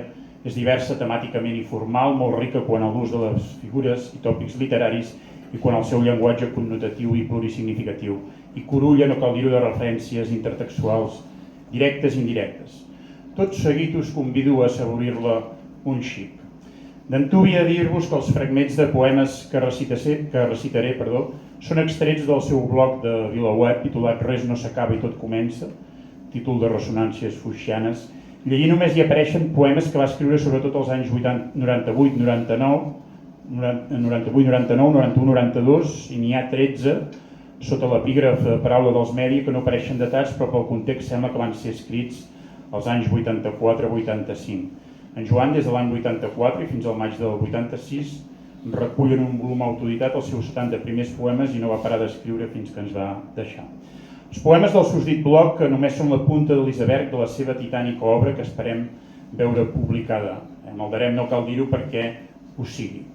és diversa temàticament i formal, molt rica quant a l'ús de les figures i tòpics literaris i quant al seu llenguatge connotatiu i plurisignificatiu, i corulla, no cal dir-ho, de referències intertextuals directes i indirectes. Tot seguit us convido a assaborir-la un xic. D'antuvi a dir-vos que els fragments de poemes que recitaré són extrets del seu blog de VilaWeb titulat Res no s'acaba i tot comença, títol de ressonàncies fuixianes, i allí només hi apareixen poemes que va escriure sobretot als anys 98, 99, 91, 92, i n'hi ha 13 sota l'epígraf Paraula dels Mèdia que no apareixen datats, però pel context sembla que van ser escrits als anys 84-85. En Joan, des de l'any 84 i fins al maig del 86, recull en un volum autoeditat els seus 70 primers poemes i no va parar d'escriure fins que ens va deixar. Els poemes del susdit blog, que només són la punta de l'iceberg de la seva titànica obra, que esperem veure publicada. Maldarem no cal dir-ho perquè ho sigui.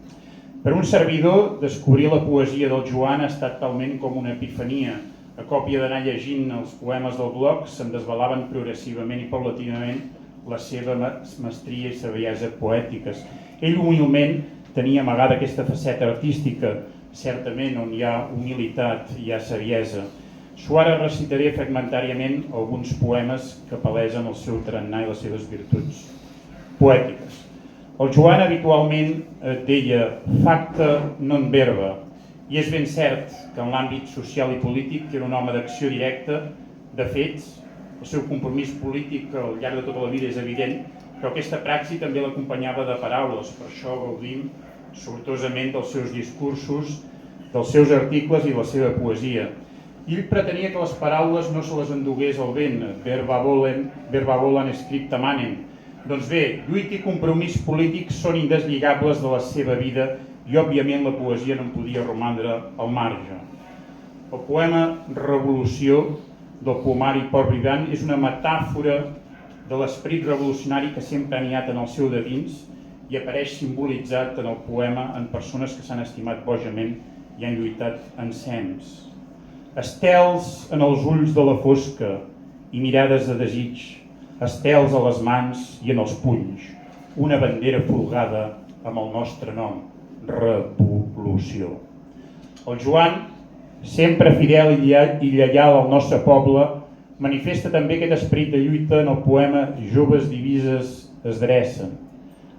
Per un servidor, descobrir la poesia del Joan ha estat talment com una epifania. A còpia d'anar llegint els poemes del blog, se'm desvelaven progressivament i paulatinament la seva mestria i saviesa poètiques. Ell humilment tenia amagada aquesta faceta artística, certament on hi ha humilitat, hi ha saviesa. Ara recitaré fragmentàriament alguns poemes que palesen el seu tarannà i les seves virtuts poètiques. El Joan habitualment deia facta non verba, i és ben cert que en l'àmbit social i polític era un home d'acció directa, de fets, el seu compromís polític al llarg de tota la vida és evident, però aquesta praxi també l'acompanyava de paraules, per això gaudim sortosament dels seus discursos, dels seus articles i la seva poesia. I ell pretenia que les paraules no se les endugués el vent, verba volen scripta manem. Doncs bé, lluita i compromís polític són indeslligables de la seva vida i òbviament la poesia no en podia romandre al marge. El poema Revolució del poemari Port Brillant és una metàfora de l'esperit revolucionari que sempre ha niat en el seu de dins i apareix simbolitzat en el poema en persones que s'han estimat bojament i han lluitat ensems. Estels en els ulls de la fosca i mirades de desig, estels a les mans i en els punys, una bandera folgada amb el nostre nom, Revolució. El Joan, sempre fidel i lleial al nostre poble, manifesta també aquest esperit de lluita en el poema Joves divises es dressen,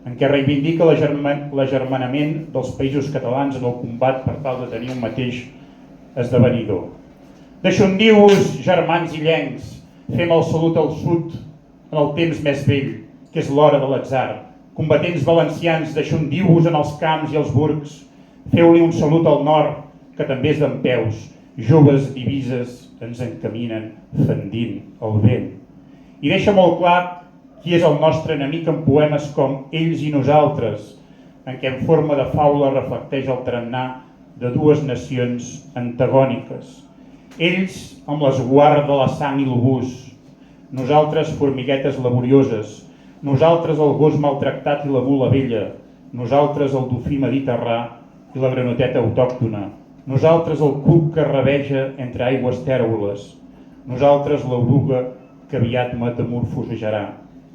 en què reivindica l'agermanament dels països catalans en el combat per tal de tenir un mateix esdevenidor. Deixondiu-vos, germans illencs, fem el salut al sud en el temps més vell, que és l'hora de l'atzar. Combatents valencians, deixondiu-vos en els camps i els burgs, feu-li un salut al nord, que també és dempeus. Joves divises ens encaminen fendint el vent. I deixa molt clar qui és el nostre enemic en poemes com Ells i nosaltres, en què en forma de faula reflecteix el tarannà de dues nacions antagòniques. Ells amb l'esguard de la sang i l'obús, nosaltres formiguetes laborioses, nosaltres el gos maltractat i la mula vella, nosaltres el dofí mediterrà i la granoteta autòctona, nosaltres el cuc que rabeja entre aigües tèrboles, nosaltres l'oruga que aviat metamorfosejarà,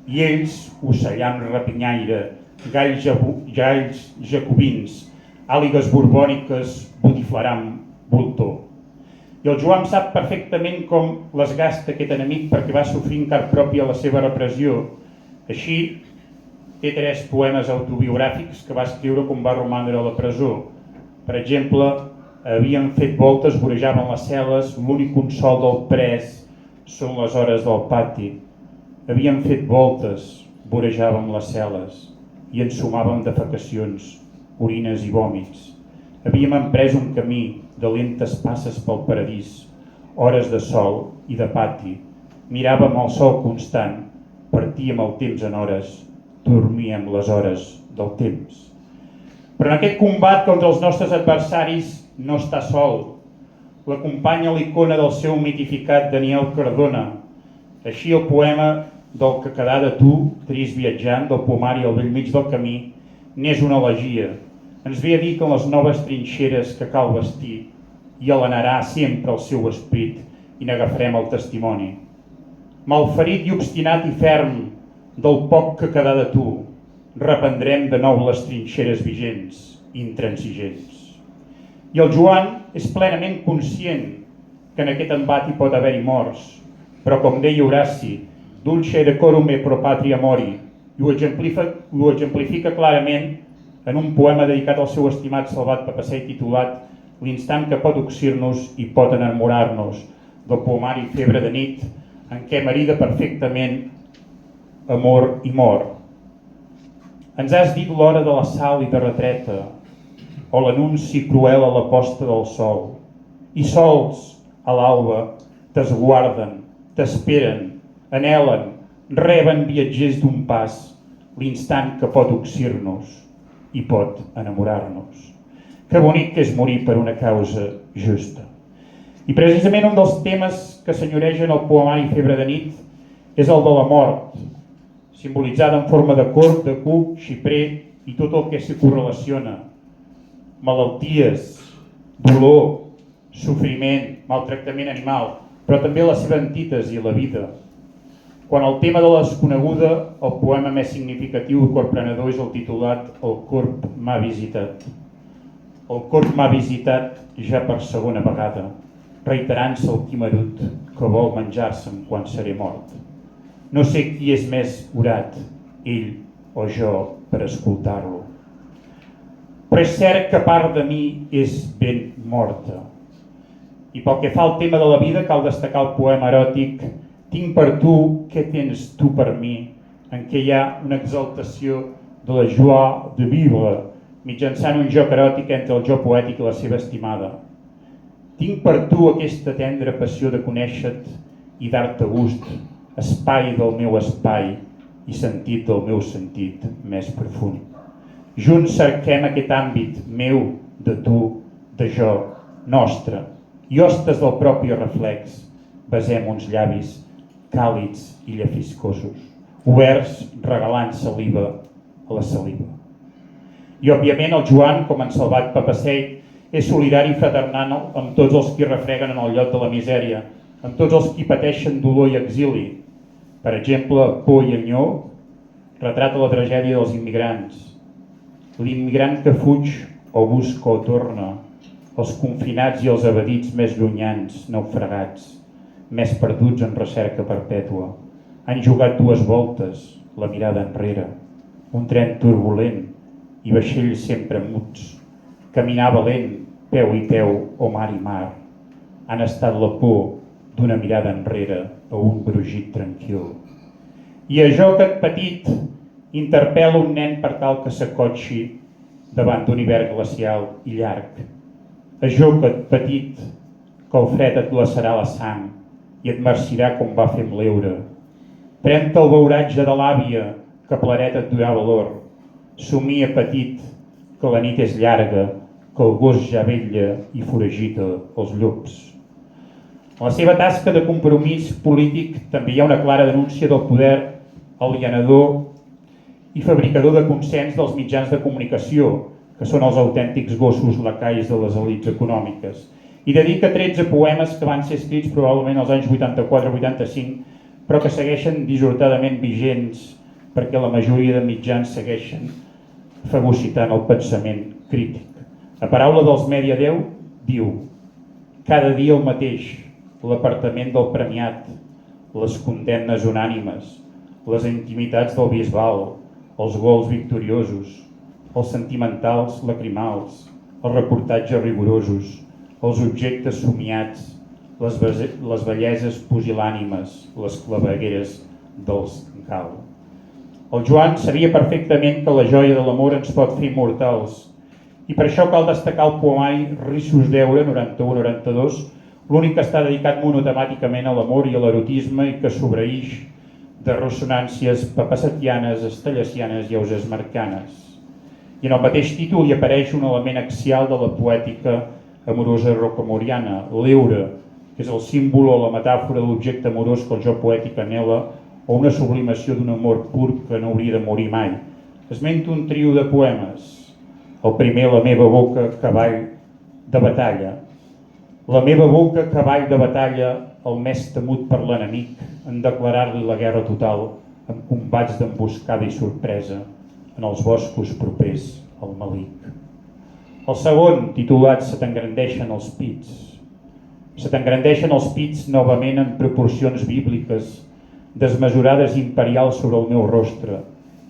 i ells, ocellam rapinyaire, galls jacobins, àligues borbòniques, botiflaram voltor. I el Joan sap perfectament com les gasta aquest enemic perquè va sofrir en carn pròpia la seva repressió. Així, té 3 poemes autobiogràfics que va escriure quan va romandre a la presó. Per exemple, havien fet voltes, vorejaven les cel·les, l'únic consol del pres són les hores del pati. Havíem fet voltes, vorejàvem les cel·les i ensumàvem defecacions, orines i vòmits. Havíem emprès un camí de lentes passes pel paradís, hores de sol i de pati. Miràvem el sol constant, partíem el temps en hores, dormíem les hores del temps. Però en aquest combat contra els nostres adversaris no està sol. L'acompanya l'icona del seu mitificat Daniel Cardona. Així el poema del que quedà de tu, trist viatjant, del poemari al bell mig del camí, n'és una elegia. Ens ve a dir que en les noves trinxeres que cal vestir hi alenarà sempre el seu esperit i n'agafarem el testimoni. Malferit i obstinat i ferm del poc que quedà de tu, reprendrem de nou les trinxeres vigents i intransigents. I el Joan és plenament conscient que en aquest embat hi pot haver-hi morts, però com deia Horaci, dulce decorum e pro patria mori, i ho exemplifica clarament en un poema dedicat al seu estimat Salvat Papasseit titulat L'instant que pot oxir-nos i pot enamorar-nos, del poemari Febre de nit, en què marida perfectament amor i mort. Ens has dit l'hora de la sal i de retreta, o l'anunci cruel a la posta del sol, i sols, a l'alba, t'esguarden, t'esperen, anhelen, reben viatgers d'un pas, l'instant que pot oxir-nos i pot enamorar-nos. Que bonic que és morir per una causa justa. I precisament un dels temes que senyoregen el poemari Febre de nit és el de la mort. simbolitzada en forma de corb, de cuc, xiprer i tot el que s'hi correlaciona. Malalties, dolor, sofriment, maltractament animal, però també la seva antítesi, la vida. Quan el tema de la desconeguda, el poema més significatiu i corprenedor és el titulat El corb m'ha visitat. El corb m'ha visitat ja per segona vegada, reiterant-se el quimerut que vol menjar-se'm quan seré mort. No sé qui és més orat, ell o jo, per escoltar-lo. Però és cert que part de mi és ben morta. I pel que fa al tema de la vida, cal destacar el poema eròtic Tinc per tu, què tens tu per mi, en què hi ha una exaltació de la joie de vivre, mitjançant un joc eròtic entre el jo poètic i la seva estimada. Tinc per tu aquesta tendra passió de conèixer-te i dar-te gust, espai del meu espai i sentit del meu sentit més profund. Junts cerquem aquest àmbit meu, de tu, de jo, nostre, i hostes del propi reflex, besem uns llavis càlids i llafiscosos, oberts regalant saliva a la saliva. I òbviament el Joan, com en Salvat Papasseit, és solidari i fraternal amb tots els qui refreguen en el lloc de la misèria, amb tots els qui pateixen dolor i exili. Per exemple, Por i Anyó retrata la tragèdia dels immigrants. L'immigrant que fuig o busca o torna, els confinats i els evadits més llunyans, naufragats, més perduts en recerca perpètua. Han jugat 2 voltes, la mirada enrere, un tren turbulent i vaixells sempre muts. Caminar valent, peu i peu o mar i mar. Han estat la por d'una mirada enrere o un brugit tranquil. I a jo que petit interpel·la un nen per tal que s'acotxi davant d'un hivern glacial i llarg. A jo que petit que el fred et glaçarà la sang i et marcirà com va fer amb l'eure. Pren-te el beuratge de l'àvia, que plaret et durà valor. Somia petit, que la nit és llarga, que el gos ja vetlla i foragita els llops. En la seva tasca de compromís polític també hi ha una clara denúncia del poder alienador i fabricador de consens dels mitjans de comunicació, que són els autèntics gossos lacais de les elits econòmiques. I dedica 13 poemes que van ser escrits probablement als anys 84-85, però que segueixen dissortadament vigents perquè la majoria de mitjans segueixen fagocitant el pensament crític. La paraula dels Media 10 diu: cada dia el mateix, l'apartament del premiat, les condemnes unànimes, les intimitats del bisbal, els gols victoriosos, els sentimentals lacrimals, els reportatges rigorosos, els objectes somiats, les belleses pusil·lànimes, les clavegueres dels cal. El Joan sabia perfectament que la joia de l'amor ens pot fer immortals i per això cal destacar el poemari Rissos d'Eure, 91-92, l'únic que està dedicat monotemàticament a l'amor i a l'erotisme i que sobreïx de ressonàncies papassetianes, estellacianes i ausesmarcanes. I en el mateix títol hi apareix un element axial de la poètica amorosa rocamoriana, l'eure, que és el símbol o la metàfora de l'objecte amorós que el jo poètic anhela, o una sublimació d'un amor pur que no hauria de morir mai. Esmento un trio de poemes. El primer, La meva boca, cavall de batalla. La meva boca, cavall de batalla, el més temut per l'enemic, en declarar-li la guerra total, amb combats d'emboscada i sorpresa, en els boscos propers al malic. El segon, titulat Se t'engrandeixen els pits. Se t'engrandeixen els pits novament en proporcions bíbliques, desmesurades i imperials sobre el meu rostre,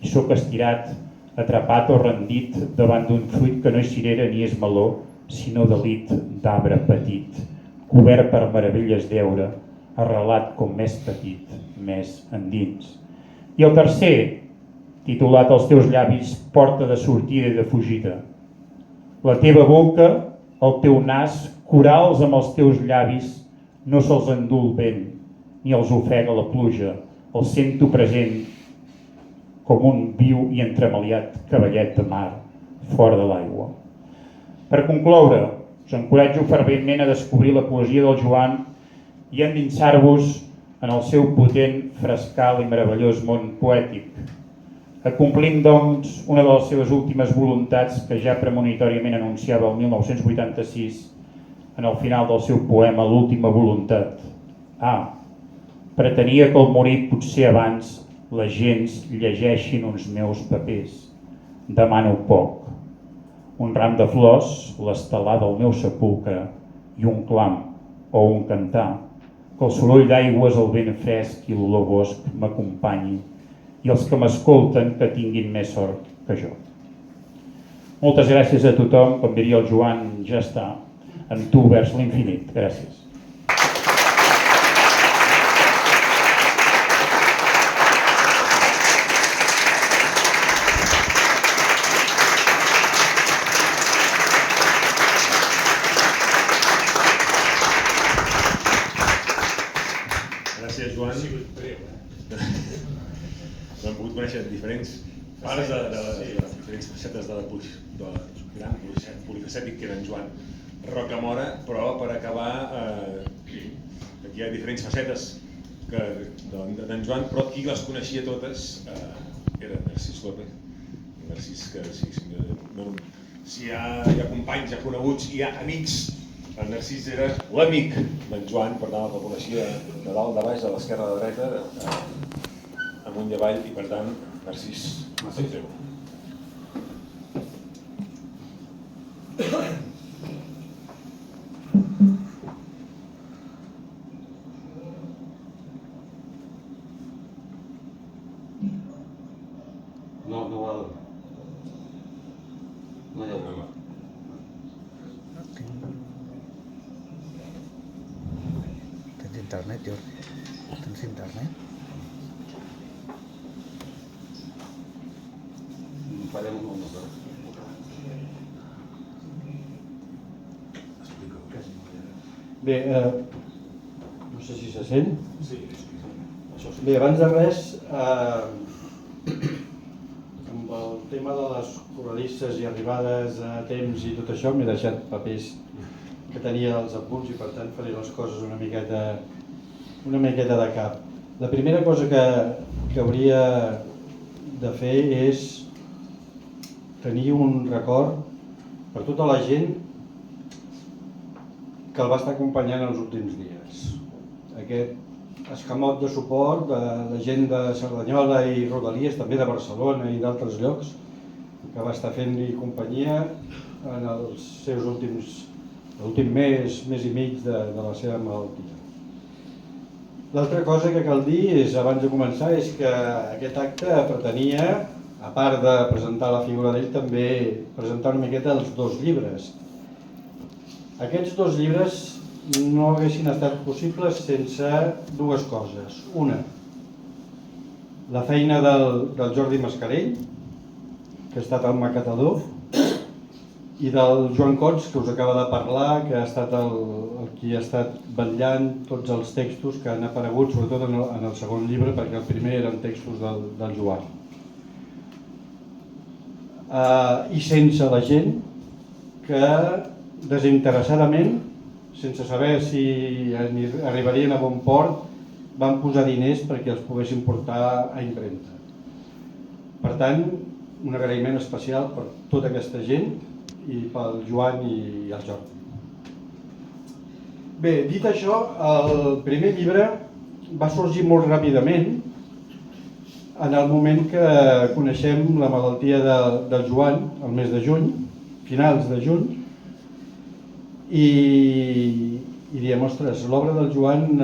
i sóc estirat, atrapat o rendit davant d'un fruit que no és cirera ni és meló, sinó delit d'arbre petit, cobert per meravelles d'eure, arrelat com més petit, més endins. I el tercer, titulat Els teus llavis, porta de sortida i de fugida. La teva boca, el teu nas, corals amb els teus llavis, no se'ls endú el vent, ni els ofega la pluja, els sento present com un viu i entremaliat cavallet de mar, fora de l'aigua. Per concloure, us encoratjo ferventment a descobrir la poesia del Joan i a endinsar-vos en el seu potent, frescal i meravellós món poètic. Acomplim, doncs, una de les seves últimes voluntats que ja premonitoriament anunciava el 1986 en el final del seu poema L'última voluntat. Pretenia que al morir potser abans les gents llegeixin uns meus papers. Demano poc. Un ram de flors, l'estelada del meu sepulcre i un clam o un cantar. Que el soroll d'aigües, el vent fresc i l'olor bosc m'acompanyi i els que m'escolten que tinguin més sort que jo. Moltes gràcies a tothom, com diria el Joan, ja està, amb tu vers l'infinit. Gràcies. Gràcies, Joan. Hem pogut conèixer diferents parts de les diferents facetes de la gran polifacètic que era en Joan Rocamora, però per acabar aquí hi ha diferents facetes d'en Joan, però qui les coneixia totes era Narcís López. Narcís, que si hi ha companys, hi ha coneguts, hi ha amics, el Narcís era l'amic d'en Joan, per tant el coneixia de dalt, de baix, de l'esquerra, de dreta, amunt i avall, i per tant, Narcís, tot teu. No val. No hi ha problema. Tens internet, Jordi? Tens internet? Farem un moment. Bé, no sé si se sent. Bé, abans de res, amb el tema de les corredisses i arribades a temps i tot això, m'he deixat papers que tenia dels apunts i per tant faré les coses una miqueta de cap. La primera cosa que hauria de fer és tenir un record per tota la gent que el va estar acompanyant els últims dies. Aquest escamot de suport de gent de Cerdanyola i Rodalies, també de Barcelona i d'altres llocs, que va estar fent-li companyia en els seus l'últim mes i mig de la seva malaltia. L'altra cosa que cal dir abans de començar és que aquest acte pretenia, a part de presentar la figura d'ell, també presentar una miqueta els dos llibres. Aquests dos llibres no haguessin estat possibles sense dues coses. Una, la feina del Jordi Mascarell, que ha estat el macatador, i del Joan Cots, que us acaba de parlar, que ha estat el qui ha estat vetllant tots els textos que han aparegut, sobretot en el segon llibre, perquè el primer eren textos del Joan. I sense la gent que desinteressadament, sense saber si arribarien a bon port, van posar diners perquè els poguessin portar a impremta. Per tant, un agraïment especial per tota aquesta gent i pel Joan i el Jordi. Bé, dit això, el primer llibre va sorgir molt ràpidament en el moment que coneixem la malaltia del Joan, el mes de juny, finals de juny, i diem, ostres, l'obra del Joan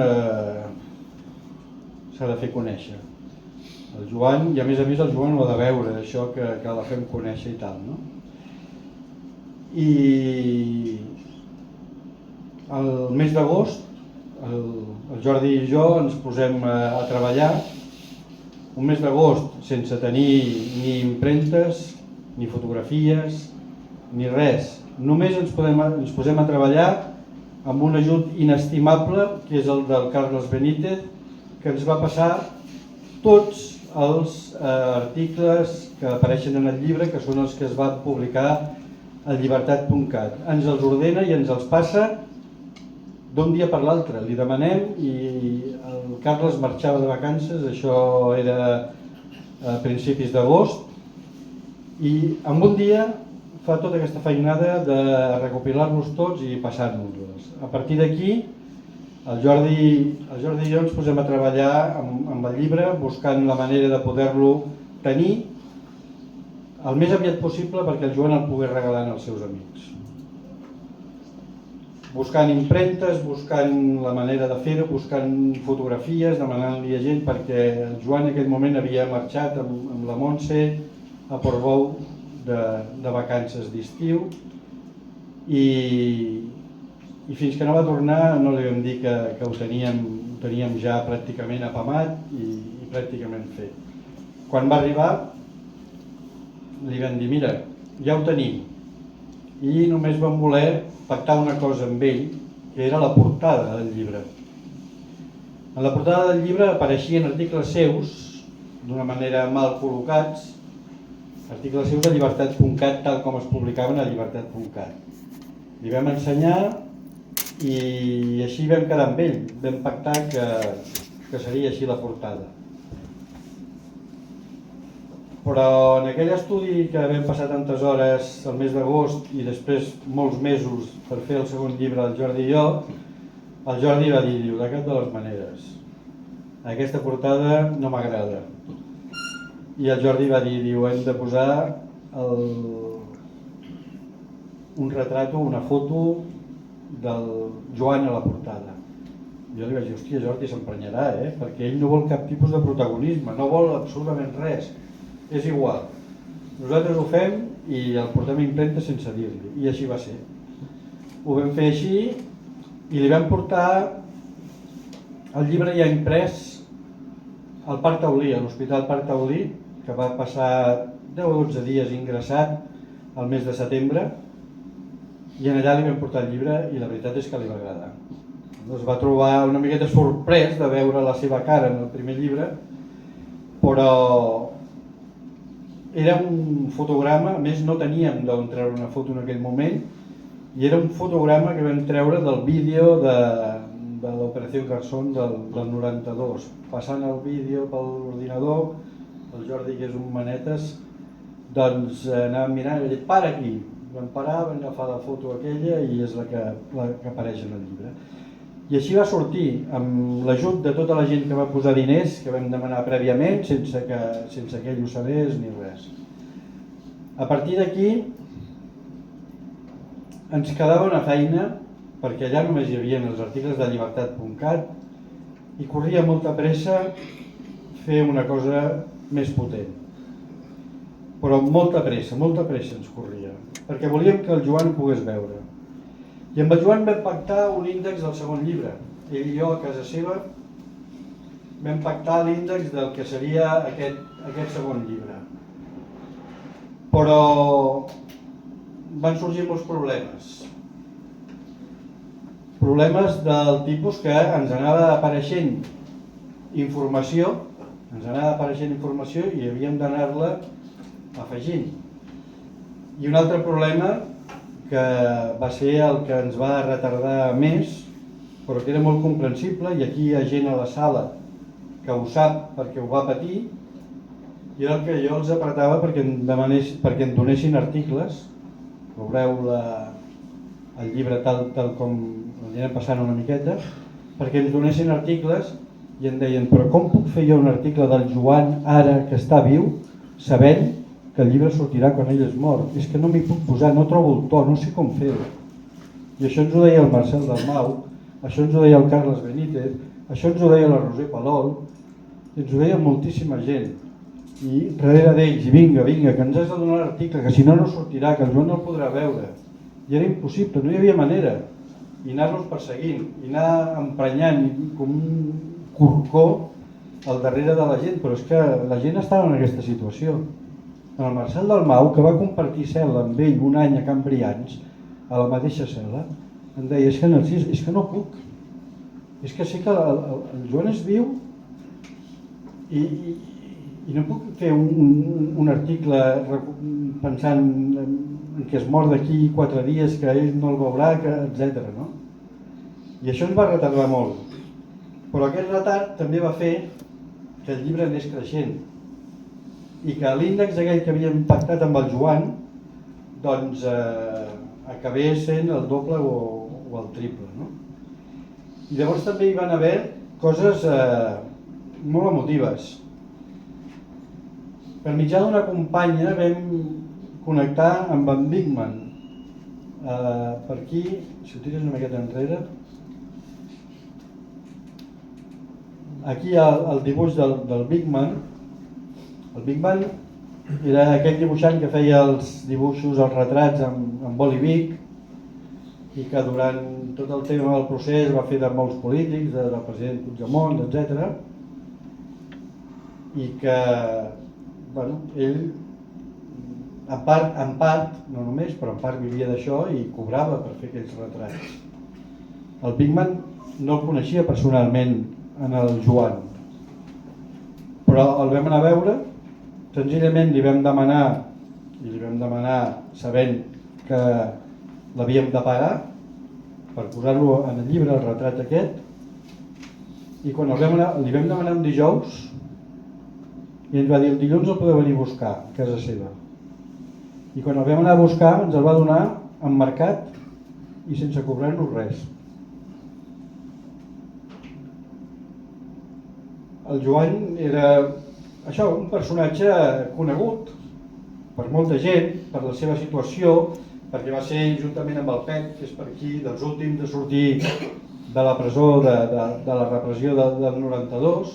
s'ha de fer conèixer. El Joan, i a més el Joan ho ha de veure, això que la fem conèixer i tal, no? I el mes d'agost, el Jordi i jo ens posem a treballar, un mes d'agost sense tenir ni impremtes, ni fotografies, ni res. Només ens posem a treballar amb un ajut inestimable, que és el del Carles Benítez, que ens va passar tots els articles que apareixen en el llibre, que són els que es van publicar a llibertat.cat. Ens els ordena i ens els passa d'un dia per l'altre. Li demanem i el Carles marxava de vacances, això era a principis d'agost, i en un dia fa tota aquesta feinada de recopilar-los tots i passar-nos-los. A partir d'aquí, el Jordi i jo ens posem a treballar amb el llibre, buscant la manera de poder-lo tenir el més aviat possible perquè el Joan el pogués regalar als seus amics. Buscant impremtes, buscant la manera de fer-ho, buscant fotografies, demanant-li a gent, perquè el Joan en aquell moment havia marxat amb la Montse a Portbou de vacances d'estiu i fins que no va tornar no li vam dir que ho teníem ja pràcticament apamat i pràcticament fet. Quan va arribar li vam dir, mira, ja ho tenim, i només vam voler pactar una cosa amb ell, que era la portada del llibre. En la portada del llibre apareixien articles seus, d'una manera mal col·locats, articles seus a llibertat.cat, tal com es publicaven a llibertat.cat. Li vam ensenyar i així vam quedar amb ell, vam pactar que seria així la portada. Però en aquell estudi que vam passar tantes hores el mes d'agost i després molts mesos per fer el segon llibre del Jordi i jo, el Jordi va dir, de cap de les maneres, aquesta portada no m'agrada. I el Jordi va dir, hem de posar un retrat, una foto del Joan a la portada. Jo li vaig dir, hòstia, Jordi s'emprenyarà, perquè ell no vol cap tipus de protagonisme, no vol absolutament res. És igual, nosaltres ho fem i el portem a impremta sense dir-li, i així va ser. Ho vam fer així i li vam portar el llibre ja imprès al Parc Taulí, a l'Hospital Parc Taulí, que va passar 10 o 12 dies ingressat al mes de setembre, i en allà li vam portar el llibre i la veritat és que li va agradar. Es va trobar una miqueta sorprès de veure la seva cara en el primer llibre, però era un fotograma, a més no teníem d'on treure una foto en aquell moment, i era un fotograma que vam treure del vídeo de l'Operació Garzón del 92. Passant el vídeo per l'ordinador, el Jordi, que és un manetes, doncs anàvem mirant i va dir, para aquí. Vam parar, vam agafar la foto aquella i és la que apareix en el llibre. I així va sortir, amb l'ajut de tota la gent que va posar diners, que vam demanar prèviament, sense que ell ho sabés ni res. A partir d'aquí ens quedava una feina, perquè allà només hi havia els articles de llibertat.cat i corria molta pressa fer una cosa més potent. Però molta pressa ens corria, perquè volíem que el Joan ho pogués veure. I amb el Joan vam pactar un índex del segon llibre. Ell i jo a casa seva vam pactar l'índex del que seria aquest segon llibre. Però van sorgir molts problemes. Problemes del tipus que ens anava apareixent informació i havíem d'anar-la afegint. I un altre problema que va ser el que ens va retardar més, però que era molt comprensible, i aquí hi ha gent a la sala que ho sap perquè ho va patir, i era el que jo els apretava perquè em donessin articles. Veureu el llibre tal com anirem passant una miqueta, perquè ens donessin articles i em deien, però com puc fer jo un article del Joan ara que està viu, sabent que el llibre sortirà quan ell es mor? És que no m'hi puc posar, no trobo el to, no sé com fer-ho. I això ens ho deia el Marcel Dalmau, això ens ho deia el Carles Benítez, això ens ho deia la Roser Palol, i ens ho deia moltíssima gent. I darrere d'ells, i vinga, que ens has de donar l'article, que si no no sortirà, que el Joan no el podrà veure. I era impossible, no hi havia manera. I anar-los perseguint, i anar emprenyant com un corcó al darrere de la gent, però és que la gent estava en aquesta situació. En el Marcel Dalmau, que va compartir cel·la amb ell un any a Can Brians, a la mateixa cel·la, em deia, és que Narcís, és que no puc. És que sé que el Joan és viu i no puc fer un article pensant que es mor d'aquí 4 dies, que ell no el veurà, etc. No? I això ens va retardar molt. Però aquest retard també va fer que el llibre anés creixent i que l'índex aquell que havíem pactat amb el Joan doncs acabés sent el doble o el triple, no? I llavors també hi van haver coses molt emotives. Per mitjà d'una companya vam connectar amb en Bigman. Per aquí, si ho tires una miqueta enrere, aquí el dibuix del Bigman. El Bigman era aquell dibuixant que feia els dibuixos, els retrats amb boli Bic i que durant tot el tema del procés va fer de molts polítics, del president Puigdemont, etc. I que, bueno, ell en part, no només, però en part vivia d'això i cobrava per fer aquells retrats. El Bigman no el coneixia personalment en el Joan, però el vam anar a veure, senzillament li vam demanar sabent que l'havíem de pagar per posar-lo en el llibre, el retrat aquest, i quan li vam demanar un dijous i ens va dir el dilluns el podeu venir a buscar a casa seva, i quan el vam anar a buscar ens el va donar emmarcat i sense cobrar-nos res. El Joan era això, un personatge conegut per molta gent, per la seva situació, perquè va ser juntament amb el Pep, que és per aquí, dels últims de sortir de la presó de la repressió del 92,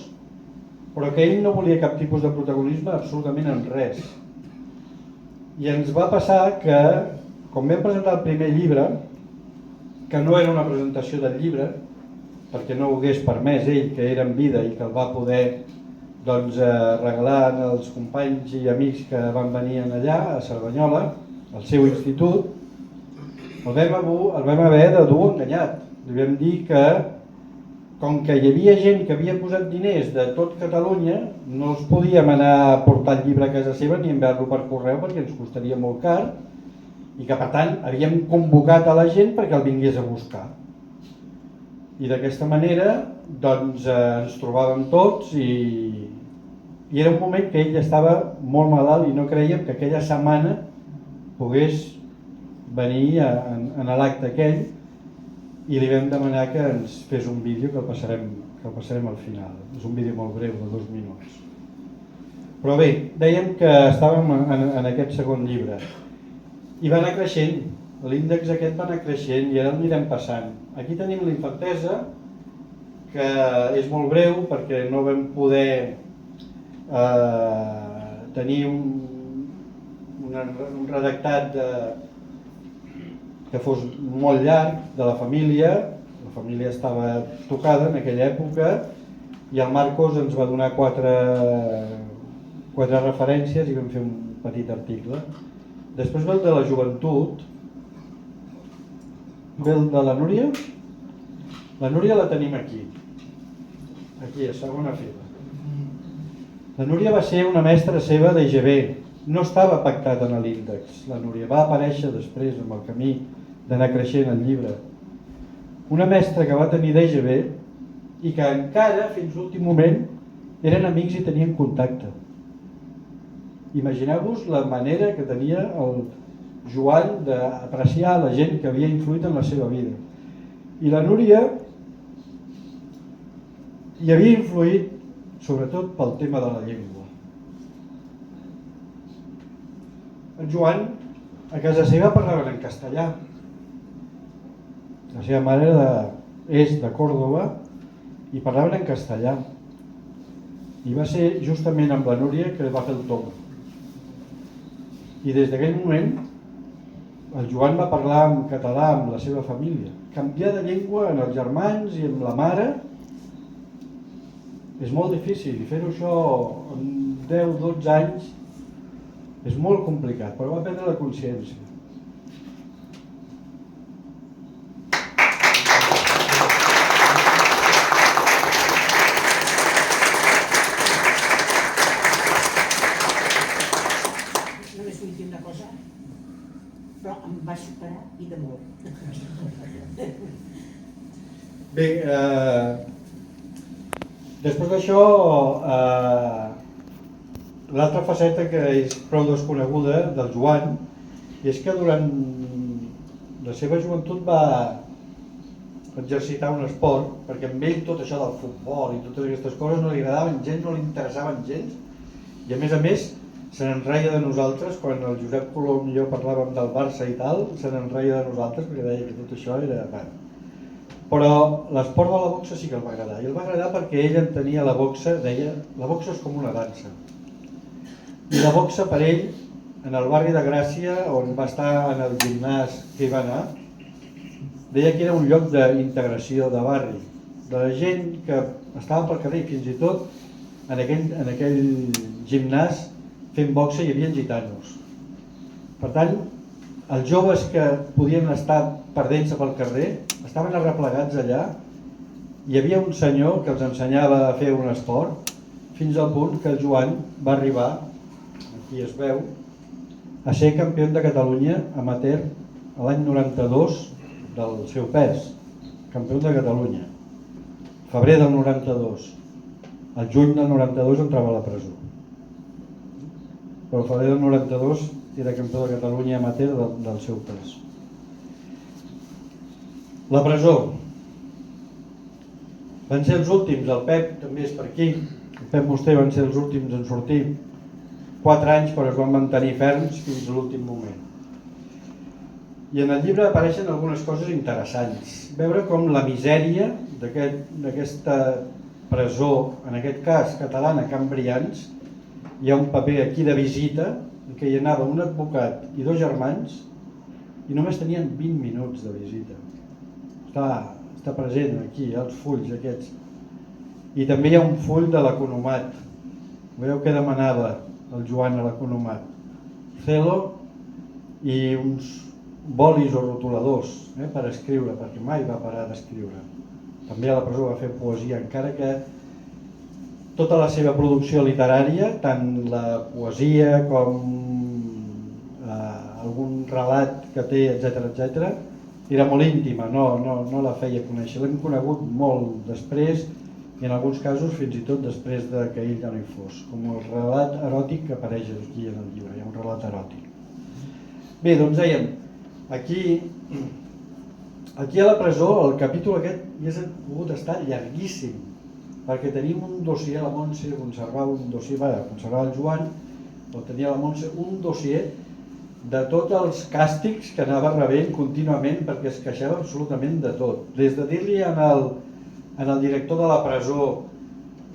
però que ell no volia cap tipus de protagonisme absolutament en res. I ens va passar que, quan vam presentar el primer llibre, que no era una presentació del llibre, perquè no ho hagués permès ell, que era en vida i que el va poder regalar als companys i amics que van venir allà a Cerdanyola, al seu institut, el vam haver de dur enganyat. Li vam dir que, com que hi havia gent que havia posat diners de tot Catalunya, no els podíem anar a portar el llibre a casa seva ni enviar-lo per correu perquè ens costaria molt car, i que per tant havíem convocat a la gent perquè el vingués a buscar. I d'aquesta manera ens trobàvem tots i era un moment que ell estava molt malalt i no creiem que aquella setmana pogués venir en l'acte aquell, i li vam demanar que ens fes un vídeo que el passarem al final. És un vídeo molt breu, de 2 minuts. Però bé, dèiem que estàvem en aquest segon llibre i va anar creixent, l'índex aquest va anar creixent i ara el anirem passant. Aquí tenim la infantesa, que és molt breu perquè no vam poder tenir un redactat que fos molt llarg de la família. La família estava tocada en aquella època i el Marcos ens va donar quatre referències i vam fer un petit article. Després ve el de la joventut, ve el de la Núria. La Núria la tenim aquí, a segona fila. La Núria va ser una mestra seva d'EGB, no estava pactat en l'índex. La Núria va aparèixer després amb el camí d'anar creixent el llibre. Una mestra que va tenir d'EGB i que encara, fins l'últim moment, eren amics i tenien contacte. Imagineu-vos la manera que tenia el Joan d'apreciar la gent que havia influït en la seva vida. I la Núria hi havia influït sobretot pel tema de la llengua. En Joan a casa seva parlaven en castellà. La seva mare és de Còrdova i parlaven en castellà. I va ser justament amb la Núria que va fer el tomb. I des d'aquell moment el Joan va parlar en català amb la seva família. Canviar de llengua en els germans i amb la mare és molt difícil, i fer-ho això en 10-12 anys és molt complicat, però va prendre la consciència. Només vull dir una cosa, però em va superar i de molt. Bé, Després d'això, l'altra faceta que és prou desconeguda del Joan és que durant la seva joventut va exercitar un esport, perquè amb ell tot això del futbol i totes aquestes coses no li agradaven gens, no li interessaven gens, i a més se n'enreia de nosaltres. Quan el Josep Colom i jo parlàvem del Barça i tal, se n'enreia de nosaltres perquè deia que tot això era... Però l'esport de la boxa sí que el va agradar, i el va agradar perquè ell entenia la boxa, deia, la boxa és com una dansa. I la boxa per ell, en el barri de Gràcia, on va estar en el gimnàs que hi va anar, deia que era un lloc d'integració de barri, de la gent que estava pel carrer, fins i tot en aquell gimnàs fent boxa hi havia gitanos. Per tant, els joves que podien estar perdent-se pel carrer estaven arreplegats allà. Hi havia un senyor que els ensenyava a fer un esport, fins al punt que el Joan va arribar, aquí es veu, a ser campió de Catalunya amateur l'any 92 del seu pes, campió de Catalunya, febrer del 92. El juny del 92 entrava a la presó, però el febrer del 92 era campió de Catalunya amateur del seu pes. La presó. Van ser els últims, el Pep també és per aquí, el Pep Musté van ser els últims en sortir, 4 anys, però es van mantenir ferms fins a l'últim moment. I en el llibre apareixen algunes coses interessants. Veure com la misèria d'aquesta presó, en aquest cas catalana, Can Brians, hi ha un paper aquí de visita, en què hi anava un advocat i 2 germans, i només tenien 20 minuts de visita. Està present aquí, els fulls aquests. I també hi ha un full de l'economat. Veieu què demanava el Joan a l'economat? Celo i uns bolis o rotuladors per escriure, perquè mai va parar d'escriure. També a la presó va fer poesia, encara que tota la seva producció literària, tant la poesia com algun relat que té, etc., era molt íntima, no la feia conèixer. L'hem conegut molt després i en alguns casos fins i tot després que ell ja no hi fos, com el relat eròtic que apareix aquí en el llibre, hi ha un relat eròtic. Bé, doncs dèiem, aquí a la presó el capítol aquest hauria pogut estar llarguíssim, perquè tenim un dossier, la Montse conservava un dossier, conservava el Joan, o tenia la Montse un dossier de tots els càstigs que anava rebent contínuament, perquè es queixava absolutament de tot. Des de dir-li en el director de la presó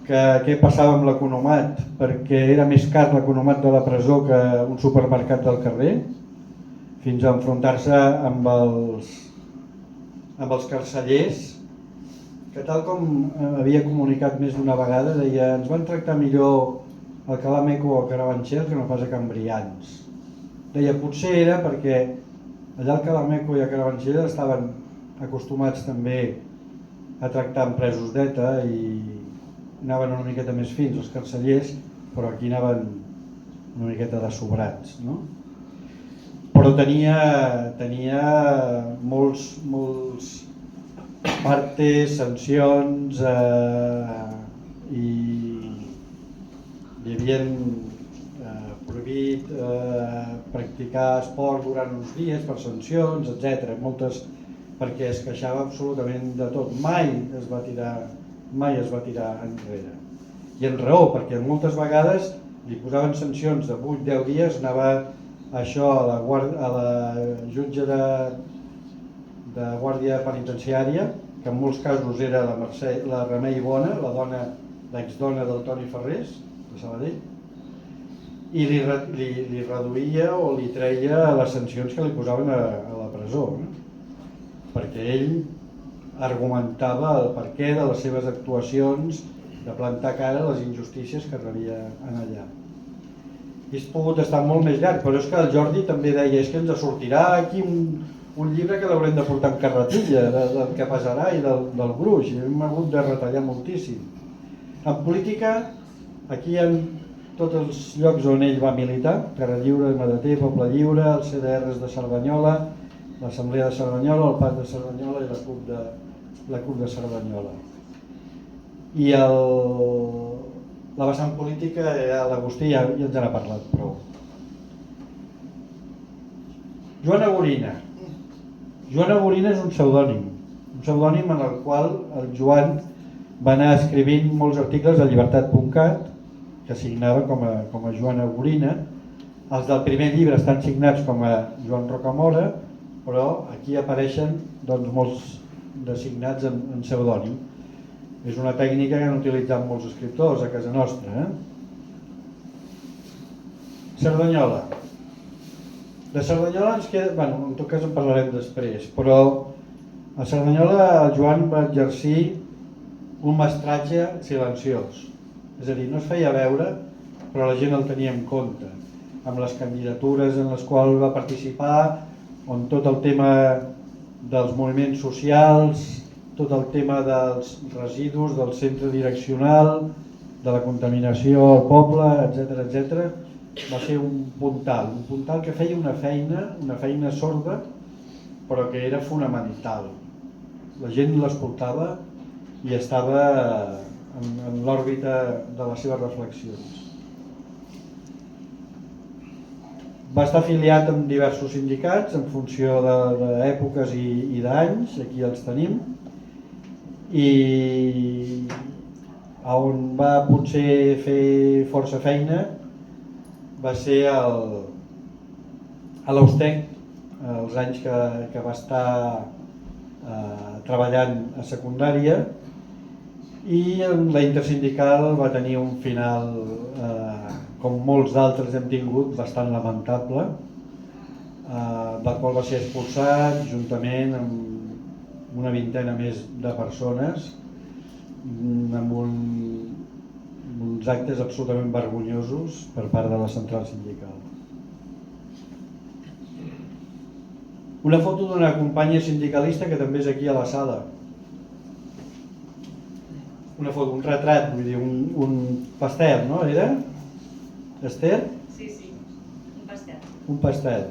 que què passava amb l'economat, perquè era més car l'economat de la presó que un supermercat del carrer, fins a enfrontar-se amb els carcellers, que tal com havia comunicat més d'una vegada, deia, ens van tractar millor a Cala Meco o a Carabanchel que no pas a Can Brians. Deia, potser era perquè allà al Cala Meco i a Carabanchel estaven acostumats també a tractar amb presos d'ETA i anaven una miqueta més fins els carcellers, però aquí anaven una miqueta de sobrats, no? Però tenia molts partes, sancions i hi havien prohibit practicar esport durant uns dies per sancions, etc. Moltes, perquè es queixava absolutament de tot. Mai es va tirar enrere. I en raó, perquè moltes vegades li posaven sancions de 8-10 dies, anava això a la jutge de guàrdia penitenciària, que en molts casos era la Remei Bona, l'exdona del Toni Ferrés, de Sabadell, i li reduïa o li treia les sancions que li posaven a la presó, perquè ell argumentava el perquè de les seves actuacions, de plantar cara a les injustícies que rebia allà. Hauria pogut estar molt més llarg, però és que el Jordi també deia, és que ens sortirà aquí un llibre que l'haurem de portar amb carretilla, del que passarà i del gruix, i hem hagut de retallar moltíssim. En política, aquí hi ha tots els llocs on ell va militar, Terra Lliure, Madeter, Poble Lliure, els CDRs de Cerdanyola, l'Assemblea de Cerdanyola, el PAS de Cerdanyola i la CUP de Cerdanyola. I la vessant política, l'Agustí ja ens n'ha parlat prou. Joan Agorina. Joan Agorina és un pseudònim en el qual el Joan va anar escrivint molts articles a llibertat.cat, que signava com a Joan Agorina. Els del primer llibre estan signats com a Joan Rocamora, però aquí apareixen molts designats en pseudònim. És una tècnica que han utilitzat molts escriptors a casa nostra. Cerdanyola. De Cerdanyola ens queda... en tot cas en parlarem després, però a Cerdanyola el Joan va exercir un mestratge silenciós. És a dir, no es feia veure, però la gent el tenia en compte. Amb les candidatures en les quals va participar, on tot el tema dels moviments socials, tot el tema dels residus, del centre direccional, de la contaminació al poble, etc. Va ser un puntal que feia una feina sorda, però que era fonamental. La gent l'escoltava i estava en l'òrbita de les seves reflexions. Va estar afiliat amb diversos sindicats en funció d'èpoques i d'anys, aquí els tenim, i on va potser fer força feina va ser a l'Austec, els anys que va estar treballant a secundària, i la intersindical va tenir un final, com molts d'altres hem tingut, bastant lamentable, del qual va ser expulsat juntament amb una vintena més de persones, amb uns actes absolutament vergonyosos per part de la central sindical. Una foto d'una companya sindicalista que també és aquí a la sala. Una foto, un retrat, vull dir, un pastel, no? Era? Esther? Sí, un pastel. Un pastel.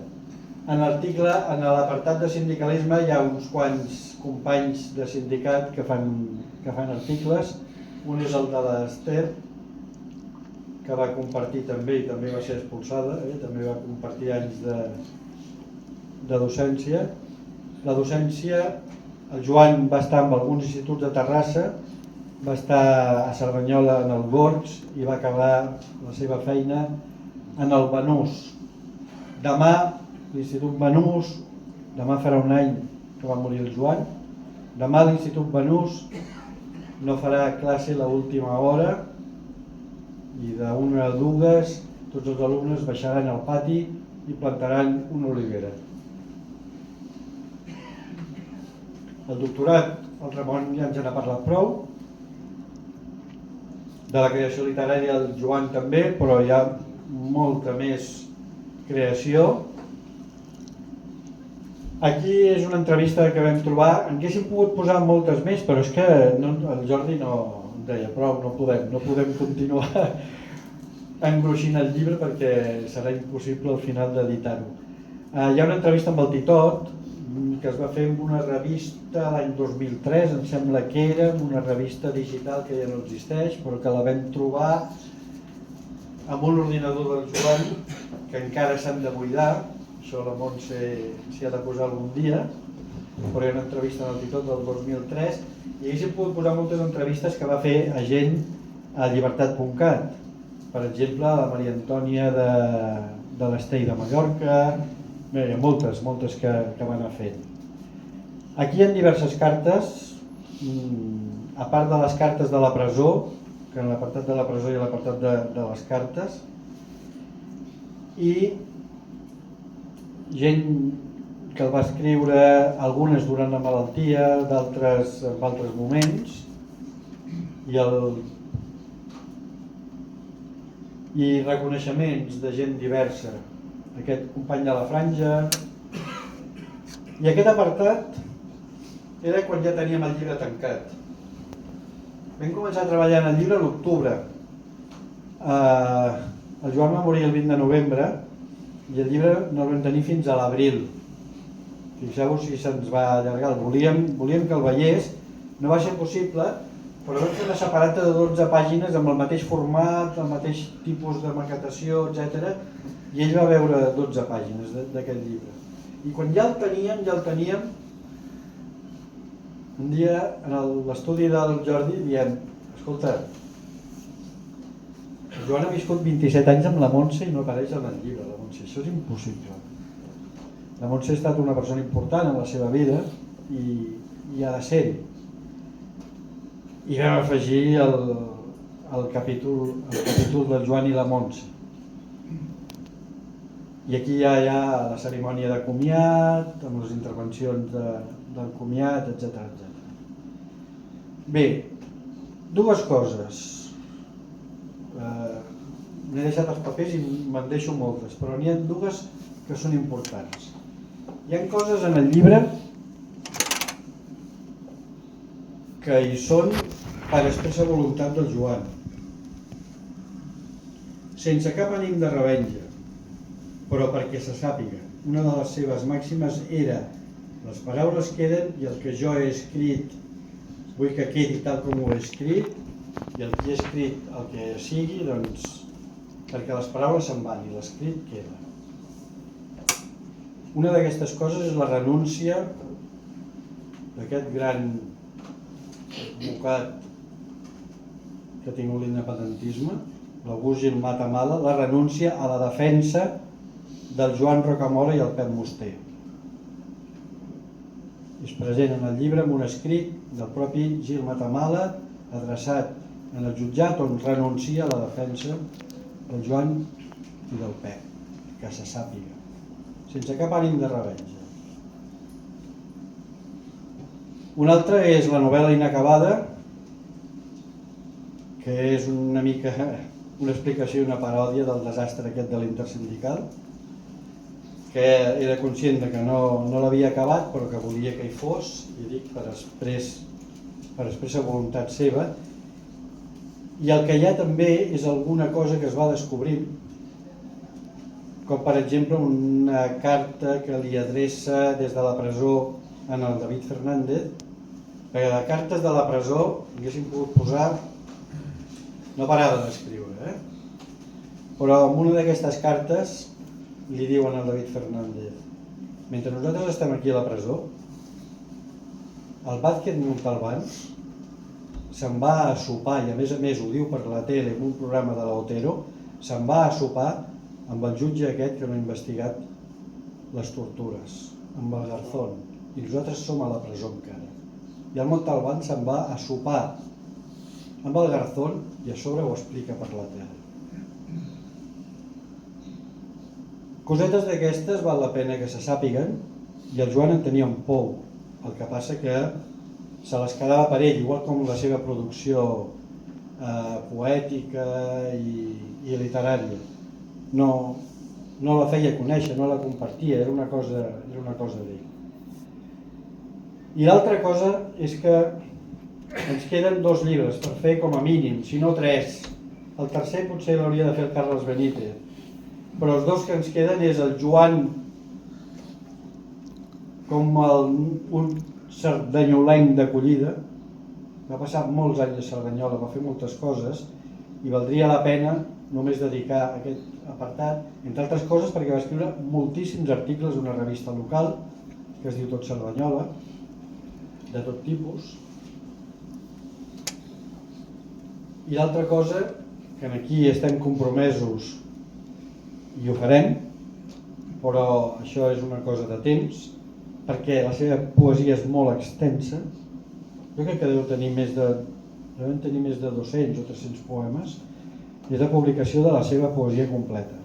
En l'article, en l'apartat de sindicalisme, hi ha uns quants companys de sindicat que fan articles. Un és el de l'Esther, que va compartir també i també va ser expulsada, també va compartir anys de docència. La docència, el Joan va estar en alguns instituts de Terrassa, va estar a Cerdanyola en el Gorgs i va acabar la seva feina en el Banús. Demà, l'Institut Banús, demà farà un any que va morir el Joan, demà l'Institut Banús no farà classe a l'última hora i d'1 a 2 tots els alumnes baixaran al pati i plantaran una olivera. El doctorat, el Ramon ja ens n'ha parlat prou, de la creació literària el Joan també, però hi ha molta més creació. Aquí és una entrevista que vam trobar, en què s'hi pogut posar moltes més, però és que el Jordi no deia prou, no podem continuar engruixint el llibre perquè serà impossible al final d'editar-ho. Hi ha una entrevista amb el Titot, que es va fer en una revista l'any 2003, em sembla que era, una revista digital que ja no existeix, però que la vam trobar amb un ordinador del Joan, que encara s'han de buidar, això la Montse s'hi ha de posar algun dia, però hi ha una entrevista en el Titot del 2003, i haguéssim pogut posar moltes entrevistes que va fer a gent a llibertat.cat, per exemple la Maria Antònia de l'Estell de Mallorca, hi ha moltes que van anar fent. Aquí hi ha diverses cartes, a part de les cartes de la presó, que en l'apartat de la presó hi ha l'apartat de les cartes, i gent que el va escriure, algunes durant la malaltia, d'altres en altres moments, i reconeixements de gent diversa. Aquest company de la franja. I aquest apartat era quan ja teníem el llibre tancat. Vam començar a treballar en el llibre a l'octubre. El Joan va morir el 20 de novembre i el llibre no el vam tenir fins a l'abril. Fixeu-vos si se'ns va allargar. Volíem que el veiés. No va ser possible però vam fer una separata de 12 pàgines amb el mateix format, el mateix tipus de maquetació, etc. I ell va veure 12 pàgines d'aquest llibre. I quan ja el teníem, un dia en l'estudi del Jordi diem, escolta, el Joan ha viscut 27 anys amb la Montse i no apareix en el llibre, la Montse. Això és impossible. La Montse ha estat una persona important en la seva vida i ha de ser-hi. I vam afegir el capítol del Joan i la Montse. I aquí ja hi ha la cerimònia de comiat, amb les intervencions del comiat, etc. Bé, dues coses. N'he deixat els papers i me'n deixo moltes, però n'hi ha dues que són importants. Hi ha coses en el llibre que hi són per expressa voluntat del Joan, sense cap ànim de revenja, però perquè se sàpiga. Una de les seves màximes era: les paraules queden i el que jo he escrit vull que quedi tal com ho he escrit, i el que he escrit, el que sigui, doncs, perquè les paraules se'n van i l'escrit queda. Una d'aquestes coses és la renúncia d'aquest gran advocat que ha tingut l'independentisme, l'August Gil Matamala, la renúncia a la defensa del Joan Rocamora i el Pep Musté. És present en el llibre amb un escrit del propi Gil Matamala adreçat en el jutjat on renuncia a la defensa del Joan i del Pep, que se sàpiga, sense cap ànim de revenja. Una altra és la novel·la inacabada, que és una mica una explicació i una paròdia del desastre aquest de l'Intersindical, que era conscient que no l'havia acabat, però que volia que hi fos, i dic, per expressa voluntat seva. I el que hi ha també és alguna cosa que es va descobrint, com per exemple una carta que li adreça des de la presó en el David Fernández, perquè de cartes de la presó haguéssim pogut posar, no parava d'escriure, però en una d'aquestes cartes li diuen al David Fernández: mentre nosaltres estem aquí a la presó, el Vázquez Montalbán se'n va a sopar, i a més ho diu per la tele en un programa de l'Otero, se'n va a sopar amb el jutge aquest que no ha investigat les tortures, amb el Garzón, i nosaltres som a la presó encara. I el Montalbán se'n va a sopar amb el Garzón i a sobre ho explica per la tele. Cosetes d'aquestes val la pena que se sàpiguen, i el Joan en tenia un pou. El que passa que se les quedava per ell, igual com la seva producció poètica i literària. No la feia conèixer, no la compartia, era una cosa d'ell. I l'altra cosa és que ens queden 2 llibres per fer com a mínim, si no 3. El tercer potser l'hauria de fer el Carles Benítez, però els 2 que ens queden és el Joan com un cerdanyolenc d'acollida. Va passar molts anys a Cerdanyola, va fer moltes coses i valdria la pena només dedicar aquest apartat, entre altres coses perquè va escriure moltíssims articles d'una revista local que es diu Tot Cerdanyola, de tot tipus. I l'altra cosa, que aquí estem compromesos i ho farem, però això és una cosa de temps, perquè la seva poesia és molt extensa. Jo crec que devem tenir més de 200 o 300 poemes, i és la publicació de la seva poesia completa.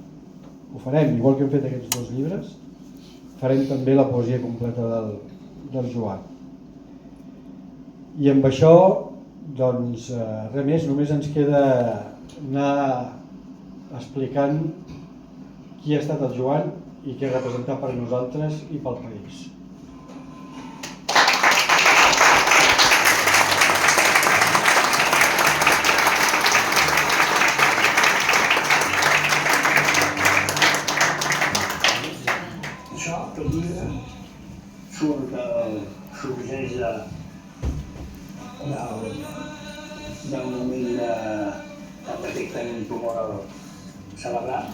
Ho farem, igual que hem fet aquests 2 llibres, farem també la poesia completa del Joan. I amb això, doncs, res més, només ens queda anar explicant qui ha estat el Joan i què ha representat per nosaltres i pel país. Aquest llibre sorgeix vol celebrar,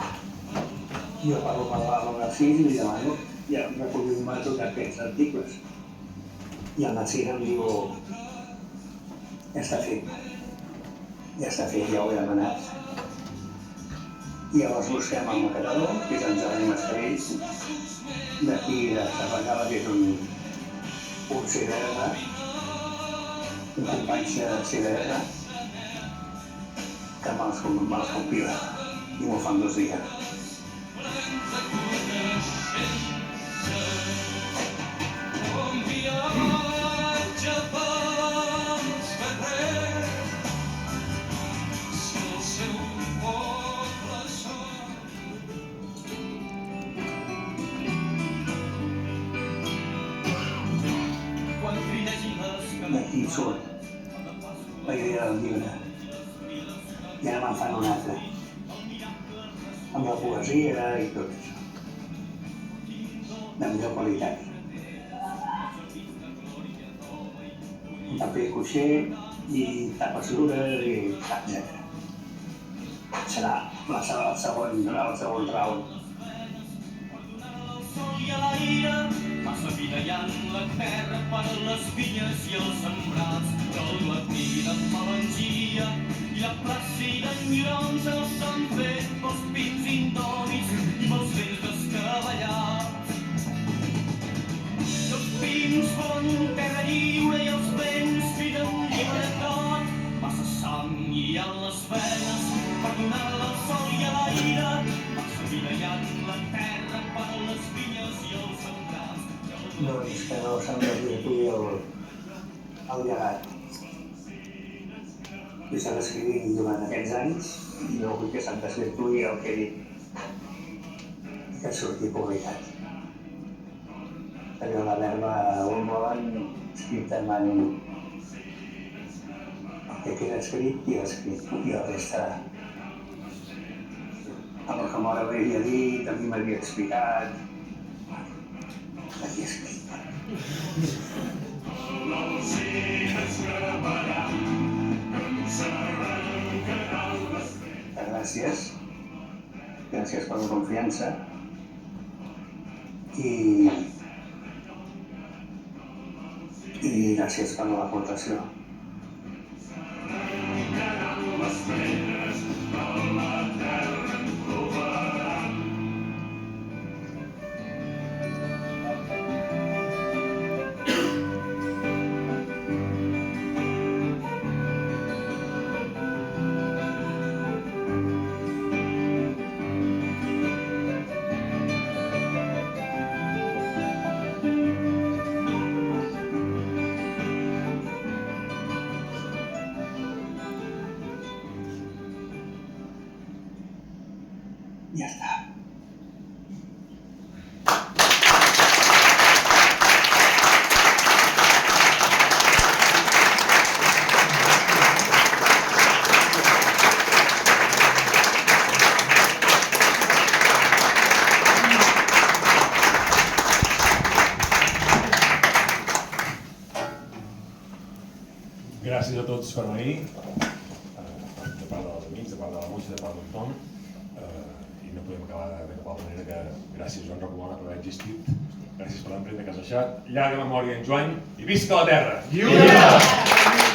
jo parlo amb el Narcís i li demano, ja recollim-me tots aquests articles. I el Narcís em diu, ja està fet, ja ho he demanat. I llavors busquem el maquetador, que és en Jordi Mascarell, d'aquí de Cerdanyola, que és un CDR, un company de CDR, que me'ls compila i m'ho fan 2 dies. D'aquí surt la idea del llibre. I ara me'n fan un altre, amb la poesia i tot això, de millor qualitat. Un paper cuixer i tapes dures i etc. Serà el segon round. I a l'aire, massa vida hi ha en la terra per a les vinyes i els sembrats. El matí de melangia i la plàcida enyorança s'han fet pels pins indòmits i pels vents descabellats. I els pins volen terra lliure i els vents criden llibertat. Massa sang hi ha en les venes per donar-la al sol i a l'aire. Massa vida hi ha en la terra per a les vinyes i els sembrats. Doncs que no se'm desvirtui el llegat. I s'ha escrit durant aquests anys i no vull que se'm desvirtui el que he dit, que surti publicat. Perquè la verba un volen escrita en el que queda escrit i escrit, i el resta amb el que m'hora havia dit, a mi m'havia explicat, aquí escrit. Gràcies per la confiança i gràcies per l'aportació. Ja està. Gràcies a tots per venir, de part dels amics, de part de la música, de part del Tom. No podem acabar de cap altra manera que gràcies Joan Rocamora per haver existit, gràcies per l'empremta que has deixat, llarga memòria en Joan i visca la terra! Lliure!